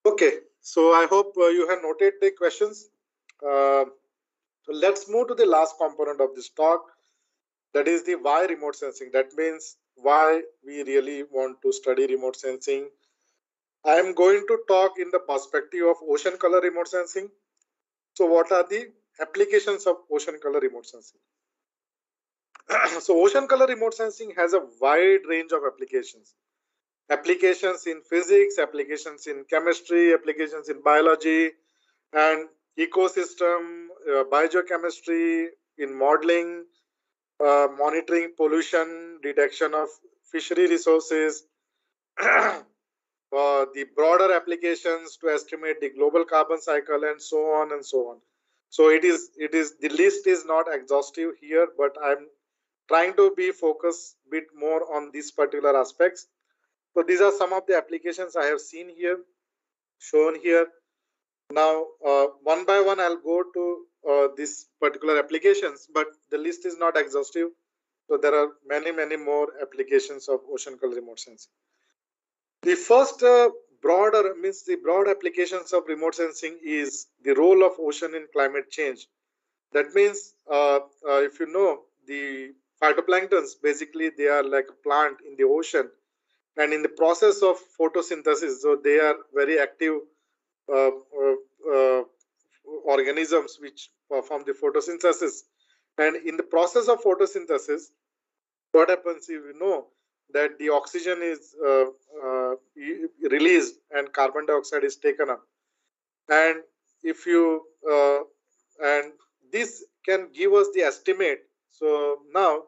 Okay, so I hope you have noted the questions. So let's move to the last component of this talk, that is the why remote sensing. That means why we really want to study remote sensing. I am going to talk in the perspective of ocean color remote sensing. So what are the applications of ocean color remote sensing? So ocean color remote sensing has a wide range of applications. Applications in physics, applications in chemistry, applications in biology and ecosystem, biogeochemistry, in modeling, monitoring pollution, detection of fishery resources, the broader applications to estimate the global carbon cycle, and so on and so on. So it is the list is not exhaustive here, but I'm trying to be focused a bit more on these particular aspects. So these are some of the applications I have seen here, shown here. Now, one by one, I'll go to these particular applications, but the list is not exhaustive. So there are many more applications of ocean color remote sensing. The first broad applications of remote sensing is the role of ocean in climate change. That means, if you know, the phytoplanktons, basically they are like a plant in the ocean, and in the process of photosynthesis, so they are very active uh, uh, organisms which perform the photosynthesis. And in the process of photosynthesis, what happens if you know that the oxygen is released and carbon dioxide is taken up, and if you and this can give us the estimate. So now,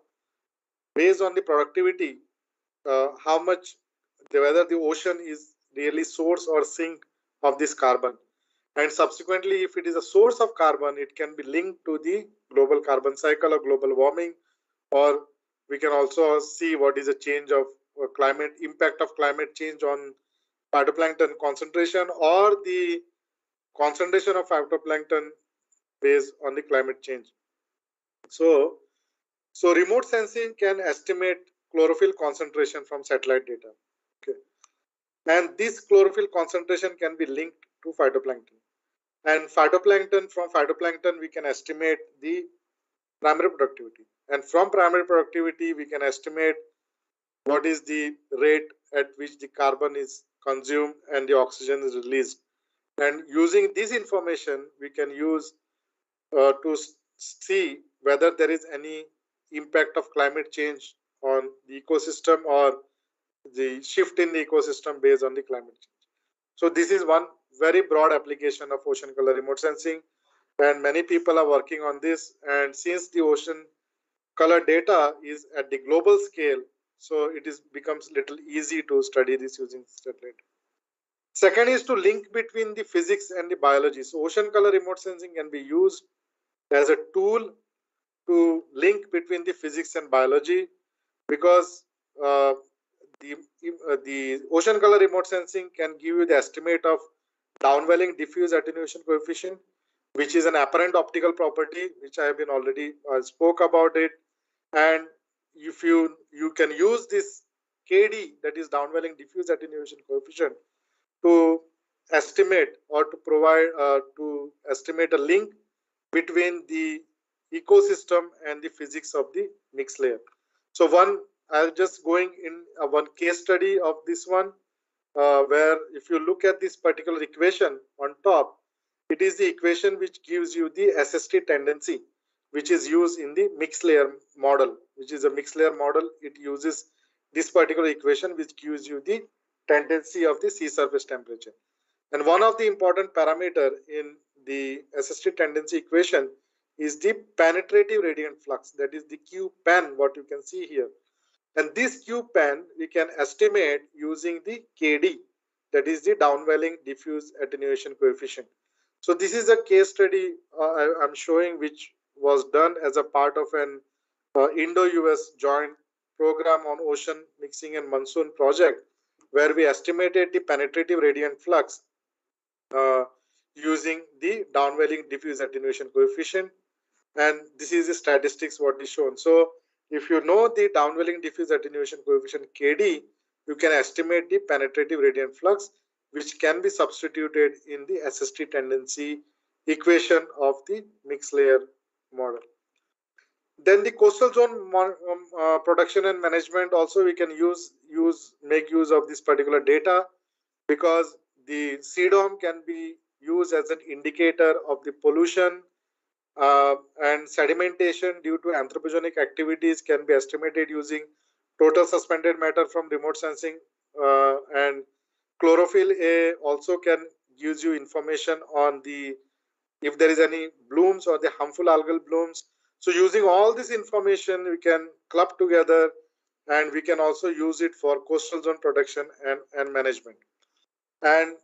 based on the productivity, how much whether the ocean is really source or sink of this carbon, and subsequently if it is a source of carbon, it can be linked to the global carbon cycle or global warming, or we can also see what is a change of climate impact of climate change on phytoplankton concentration or the concentration of phytoplankton based on the climate change. So remote sensing can estimate chlorophyll concentration from satellite data. Okay. And this chlorophyll concentration can be linked to phytoplankton. And from phytoplankton, we can estimate the primary productivity. And from primary productivity, we can estimate what is the rate at which the carbon is consumed and the oxygen is released. And using this information, we can use to see whether there is any impact of climate change on the ecosystem or the shift in the ecosystem based on the climate change. So this is one very broad application of ocean color remote sensing, and many people are working on this. And since the ocean color data is at the global scale, so it is becomes little easy to study this using satellite. Second is to link between the physics and the biology. So ocean color remote sensing can be used as a tool to link between the physics and biology, because uh, the ocean color remote sensing can give you the estimate of downwelling diffuse attenuation coefficient, which is an apparent optical property, which I have been already spoke about it. And if you can use this KD, that is downwelling diffuse attenuation coefficient, to estimate or to provide to estimate a link between the ecosystem and the physics of the mixed layer. So I'll just going in one case study of this one, where if you look at this particular equation on top, it is the equation which gives you the SST tendency, which is used in the mixed layer model, which is a mixed layer model. It uses this particular equation which gives you the tendency of the sea surface temperature. And one of the important parameter in the SST tendency equation is the penetrative radiant flux, that is the Q pen, what you can see here. And this Q pen we can estimate using the KD, that is the downwelling diffuse attenuation coefficient. So this is a case study I'm showing, which was done as a part of an Indo-US joint program on ocean mixing and monsoon project, where we estimated the penetrative radiant flux uh, using the downwelling diffuse attenuation coefficient. And this is the statistics what is shown. So if you know the downwelling diffuse attenuation coefficient KD, you can estimate the penetrative radiant flux, which can be substituted in the SST tendency equation of the mixed layer model. Then the coastal zone production and management also we can make use of this particular data, because the CDOM can be used as an indicator of the pollution, and sedimentation due to anthropogenic activities can be estimated using total suspended matter from remote sensing, and chlorophyll A also can gives you information on the if there is any blooms or the harmful algal blooms. So using all this information, we can club together, and we can also use it for coastal zone protection and management. And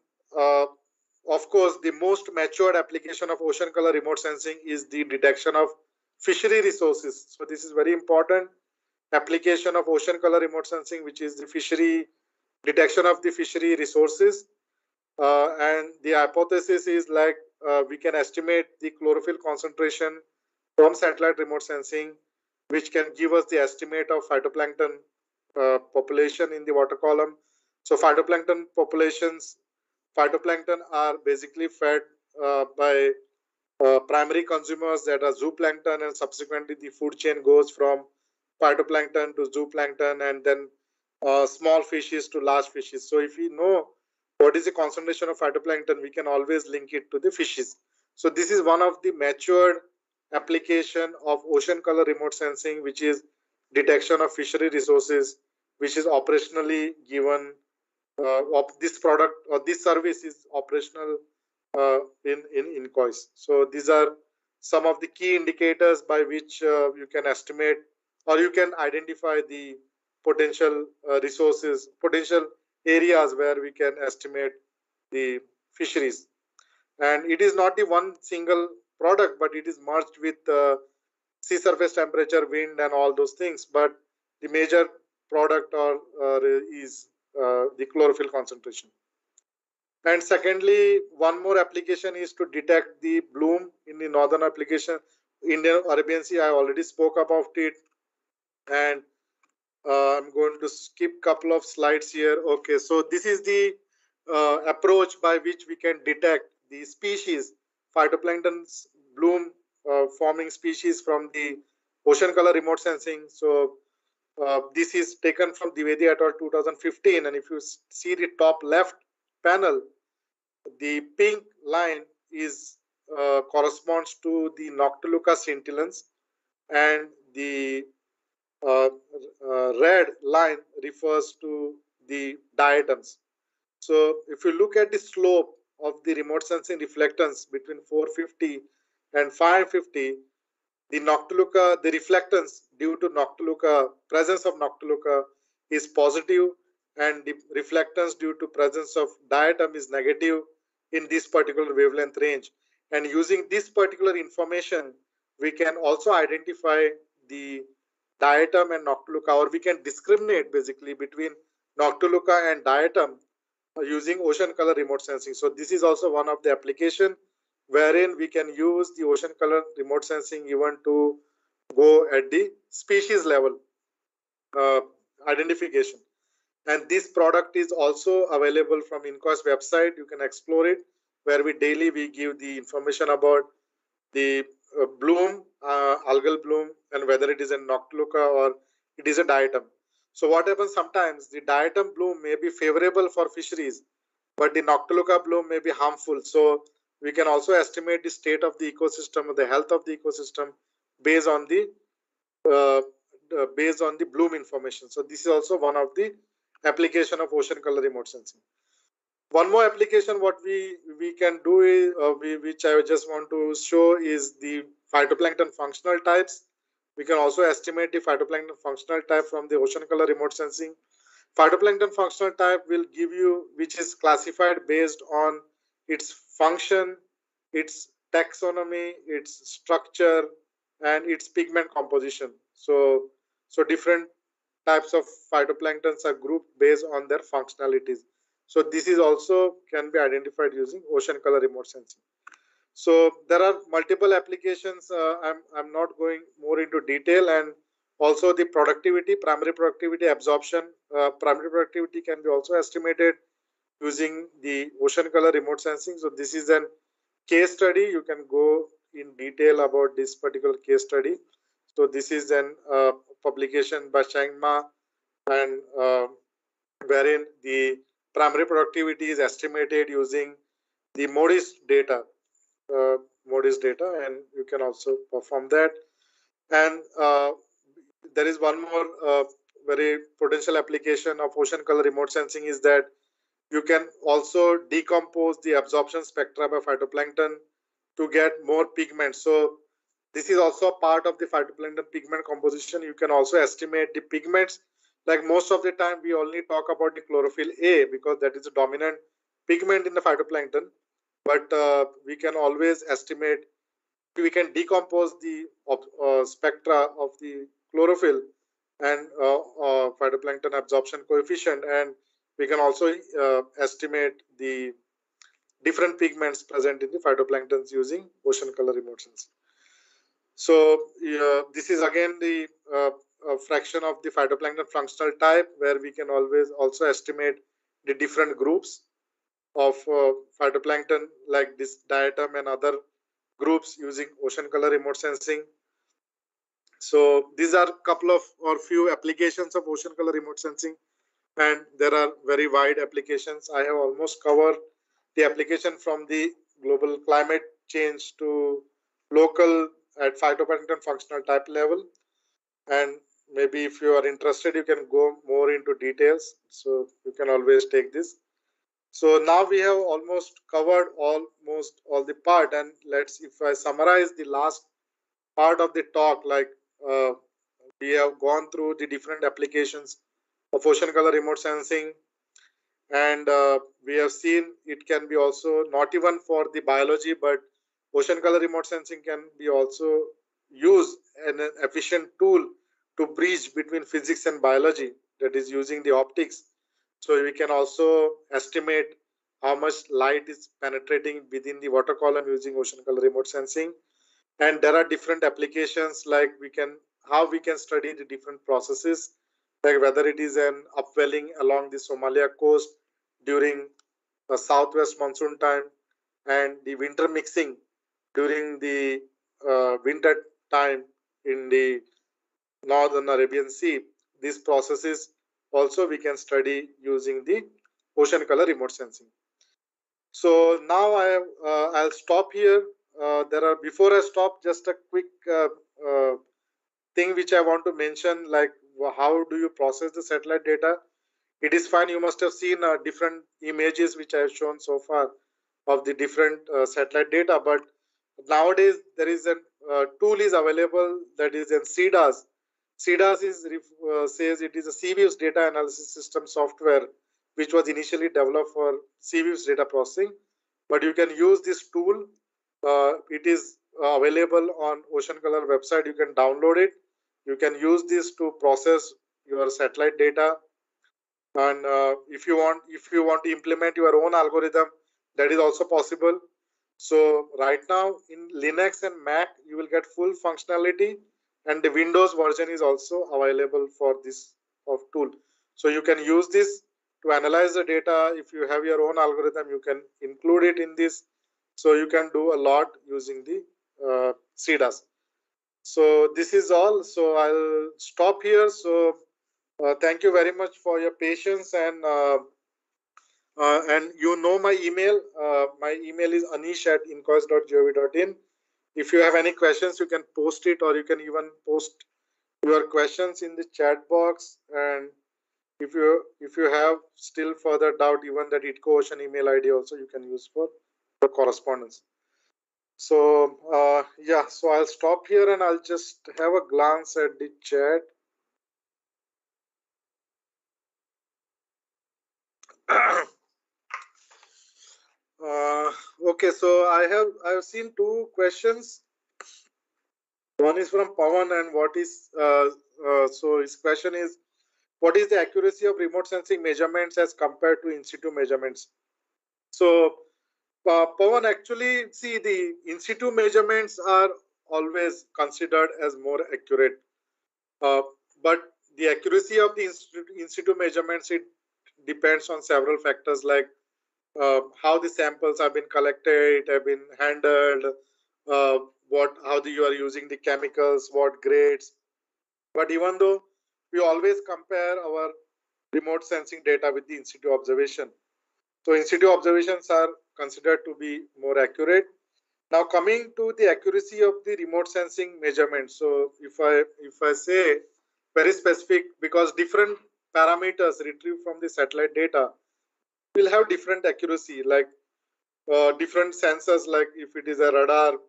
of course, the most matured application of ocean color remote sensing is the detection of fishery resources. So this is very important application of ocean color remote sensing, which is the fishery detection of the fishery resources. And the hypothesis is like we can estimate the chlorophyll concentration from satellite remote sensing, which can give us the estimate of phytoplankton population in the water column. So phytoplankton are basically fed by primary consumers, that are zooplankton, and subsequently the food chain goes from phytoplankton to zooplankton, and then small fishes to large fishes. So if we know what is the concentration of phytoplankton, we can always link it to the fishes. So this is one of the matured application of ocean color remote sensing, which is detection of fishery resources, which is operationally given. This product or this service is operational in COIS. So these are some of the key indicators by which you can estimate or you can identify the potential resources, potential areas where we can estimate the fisheries. And it is not the one single product, but it is merged with sea surface temperature, wind, and all those things. But the major product is the chlorophyll concentration. And secondly, one more application is to detect the bloom in the northern application. Indian Arabian Sea, I already spoke about it. And I'm going to skip couple of slides here. Okay, so this is the approach by which we can detect the species, phytoplanktons bloom forming species from the ocean color remote sensing. So this is taken from Dwivedi et al. 2015, and if you see the top left panel, the pink line is corresponds to the Noctiluca scintillans, and the uh, red line refers to the diatoms. So if you look at the slope of the remote sensing reflectance between 450 and 550, the Noctiluca, the reflectance due to Noctiluca, presence of Noctiluca is positive, and the reflectance due to presence of diatom is negative in this particular wavelength range. And using this particular information, we can also identify the diatom and Noctiluca, or we can discriminate basically between Noctiluca and diatom using ocean color remote sensing. So this is also one of the application wherein we can use the ocean color remote sensing even to go at the species level uh, identification. And this product is also available from INCOS website. You can explore it, where we give the information about the bloom, algal bloom, and whether it is a Noctiluca or it is a diatom. So what happens sometimes, the diatom bloom may be favorable for fisheries, but the Noctiluca bloom may be harmful. So we can also estimate the state of the ecosystem or the health of the ecosystem based on the uh, bloom information. So this is also one of the application of ocean color remote sensing. One more application what we can do is which I just want to show is the phytoplankton functional types. We can also estimate the phytoplankton functional type from the ocean color remote sensing. Phytoplankton functional type will give you, which is classified based on its function, its taxonomy, its structure, and its pigment composition. So different types of phytoplanktons are grouped based on their functionalities. So this is also can be identified using ocean color remote sensing. So there are multiple applications. I'm not going more into detail, and also the productivity, primary productivity, absorption. Primary productivity can be also estimated using the ocean color remote sensing. So this is an case study. You can go in detail about this particular case study. So this is an publication by Chang Ma, and wherein the primary productivity is estimated using the MODIS data, and you can also perform that. And there is one more very potential application of ocean color remote sensing is that you can also decompose the absorption spectra by phytoplankton to get more pigment. So this is also a part of the phytoplankton pigment composition. You can also estimate the pigments. Like most of the time, we only talk about the chlorophyll A because that is a dominant pigment in the phytoplankton. But we can always estimate, we can decompose the spectra of the chlorophyll and phytoplankton absorption coefficient, and we can also estimate the different pigments present in the phytoplanktons using ocean color remote sensing. So this is again the fraction of the phytoplankton functional type, where we can always also estimate the different groups of phytoplankton like this diatom and other groups using ocean color remote sensing. So these are a couple of or few applications of ocean color remote sensing. and there are very wide applications. I have almost covered the application from the global climate change to local at phytoplankton functional type level. And maybe if you are interested, you can go more into details. So you can always take this. So now we have almost covered almost all the part. And let's, if I summarize the last part of the talk, like uh, we have gone through the different applications of ocean color remote sensing, and we have seen it can be also not even for the biology, but ocean color remote sensing can be also used an efficient tool to bridge between physics and biology, that is using the optics. So we can also estimate how much light is penetrating within the water column using ocean color remote sensing. And there are different applications, like we can, how we can study the different processes, like whether it is an upwelling along the Somalia coast during the southwest monsoon time, and the winter mixing during the winter time in the northern Arabian Sea. These processes also we can study using the ocean color remote sensing. So now I'll stop here. There are, before I stop, just a quick thing which I want to mention, like how do you process the satellite data? It is fine. You must have seen different images which I have shown so far of the different satellite data. But nowadays there is a tool is available, that is in CDAS. CDAS is says it is a sea waves data analysis system software, which was initially developed for sea waves data processing. But you can use this tool. It is available on Ocean Color website. You can download it. You can use this to process your satellite data, and if you want to implement your own algorithm, that is also possible. So right now in Linux and Mac you will get full functionality, and the Windows version is also available for this of tool. So you can use this to analyze the data. If you have your own algorithm, you can include it in this. So you can do a lot using the CDAS. So this is all. So I'll stop here. So thank you very much for your patience, and you know my email. My email is anish@inquest.gov.in. If you have any questions, you can post it, or you can even post your questions in the chat box. And if you have still further doubt, even that ITCO Ocean email ID also you can use for correspondence. So yeah, so I'll stop here and I'll just have a glance at the chat. Okay, so I have seen two questions. One is from Pawan, and so his question is, what is the accuracy of remote sensing measurements as compared to in situ measurements? So Pawan, actually, see, the in situ measurements are always considered as more accurate, uh, but the accuracy of the in situ measurements, it depends on several factors, like how the samples have been collected, have been handled, uh, how you are using the chemicals, what grades. But even though we always compare our remote sensing data with the in situ observation, so in situ observations are considered to be more accurate. Now coming to the accuracy of the remote sensing measurements. So if I say very specific, because different parameters retrieved from the satellite data will have different accuracy, like different sensors, like if it is a radar,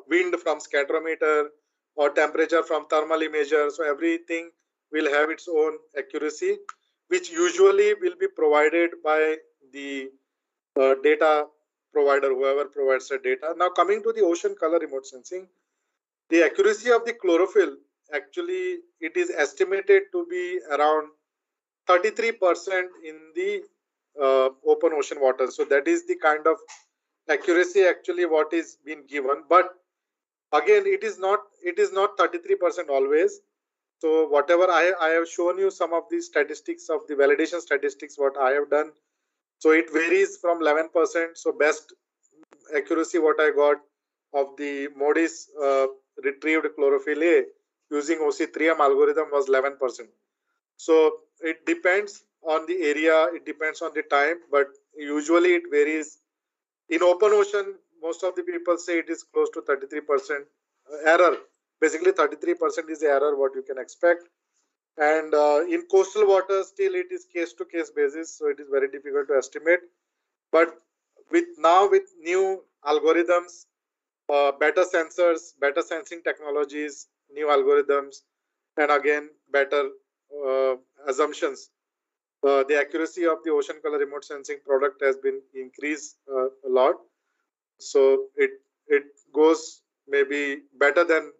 wind from scatterometer, or temperature from thermal imager. So everything will have its own accuracy, which usually will be provided by the data provider, whoever provides the data. Now coming to the ocean color remote sensing, the accuracy of the chlorophyll, actually it is estimated to be around 33% in the open ocean water. So that is the kind of accuracy actually what is being given. But again, it is not 33% always. So whatever I have shown you some of the statistics of the validation statistics what I have done. So it varies from 11%. So best accuracy what I got of the MODIS retrieved chlorophyll A using OC3M algorithm was 11%. So it depends on the area, it depends on the time, but usually it varies. In open ocean, most of the people say it is close to 33% error. Basically, 33% is the error what you can expect. And in coastal waters, still it is case to case basis, so it is very difficult to estimate. But with new algorithms, better sensors, better sensing technologies, new algorithms, and again better assumptions, the accuracy of the ocean color remote sensing product has been increased a lot. So it goes maybe better than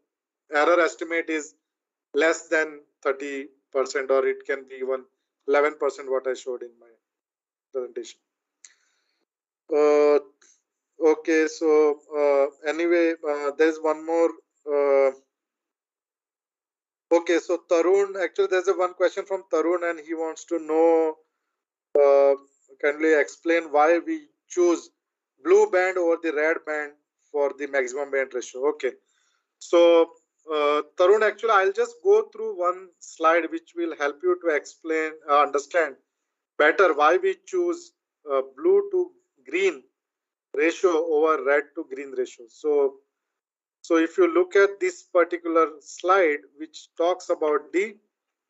error estimate is less than 30%, or it can be even 11% what I showed in my presentation. Okay, so anyway, there's one more. Okay, so Tarun, actually there's a one question from Tarun and he wants to know, can we explain why we choose blue band over the red band for the maximum band ratio? Okay, so Tarun, actually I'll just go through one slide which will help you to explain, understand better why we choose blue to green ratio over red to green ratio. So if you look at this particular slide, which talks about the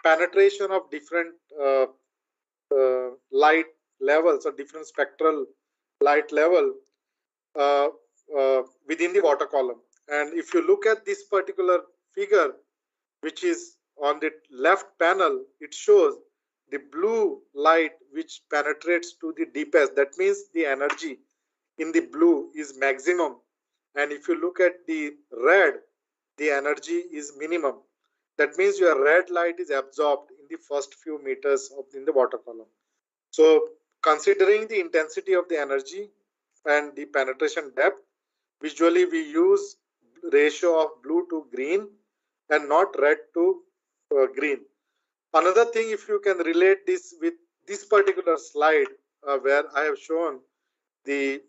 penetration of different light levels or different spectral light level uh, within the water column. And if you look at this particular figure, which is on the left panel, it shows the blue light which penetrates to the deepest. That means the energy in the blue is maximum. And if you look at the red, the energy is minimum. That means your red light is absorbed in the first few meters of in the water column. So considering the intensity of the energy and the penetration depth, usually we use ratio of blue to green and not red to green. Another thing, if you can relate this with this particular slide where I have shown the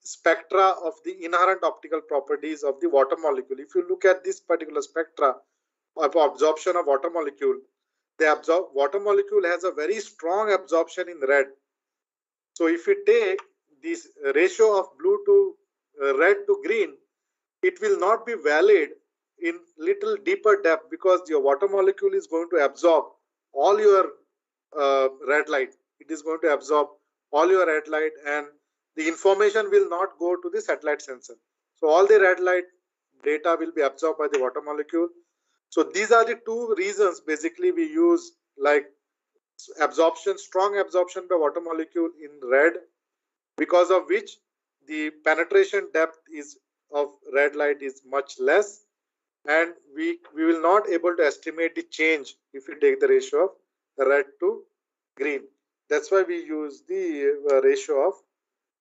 spectra of the inherent optical properties of the water molecule. If you look at this particular spectra of absorption of water molecule, the water molecule has a very strong absorption in red. So if we take this ratio of blue to red to green, it will not be valid in little deeper depth because your water molecule is going to absorb all your red light. It is going to absorb all your red light and the information will not go to the satellite sensor. So all the red light data will be absorbed by the water molecule. So these are the two reasons basically we use, like absorption, strong absorption by water molecule in red, because of which the penetration depth is of red light is much less, and we will not able to estimate the change if we take the ratio of red to green. That's why we use the ratio of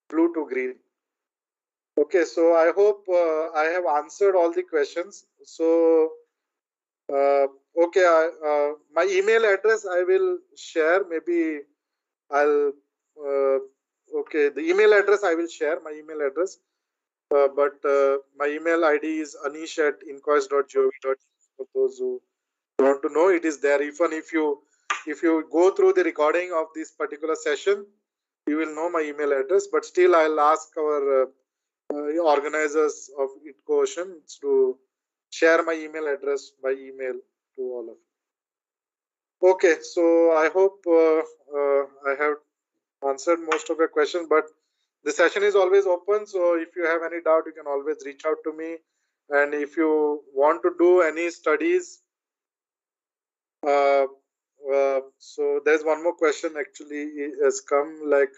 blue to green. Okay, so I hope I have answered all the questions. So okay, my email address I will share. Maybe I'll okay, the email address I will share, my email address. But my email ID is anish@inquest.gov. For those who want to know, it is there. Even if you go through the recording of this particular session, you will know my email address. But still, I'll ask our organizers of ITCO Ocean to share my email address by email to all of you. Okay, so I hope I have answered most of your questions, but the session is always open. So if you have any doubt, you can always reach out to me. And if you want to do any studies, so there's one more question actually has come, like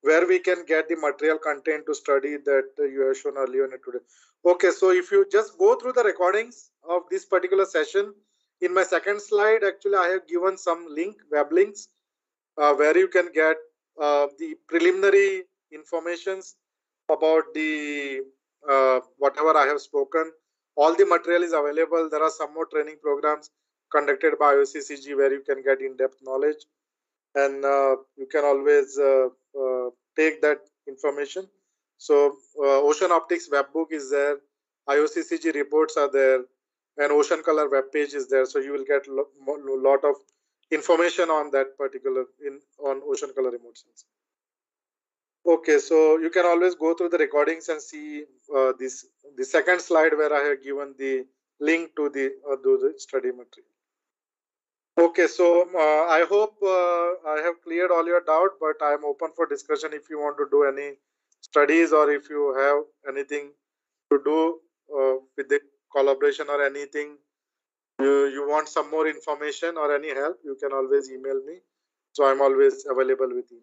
where we can get the material content to study that you have shown earlier today. Okay, so if you just go through the recordings of this particular session, in my second slide, actually I have given some web links where you can get the preliminary informations about the whatever I have spoken. All the material is available. There are some more training programs conducted by IOCCG where you can get in-depth knowledge, and you can always take that information. So Ocean Optics webbook is there, IOCCG reports are there, and Ocean Color web page is there. So you will get lot of information on that particular on ocean color remote sensing. Okay, so you can always go through the recordings and see the second slide where I have given the link to the study material. Okay, so I hope I have cleared all your doubt, but I am open for discussion if you want to do any studies or if you have anything to do with the collaboration or anything. You want some more information or any help, you can always email me. So I'm always available with email.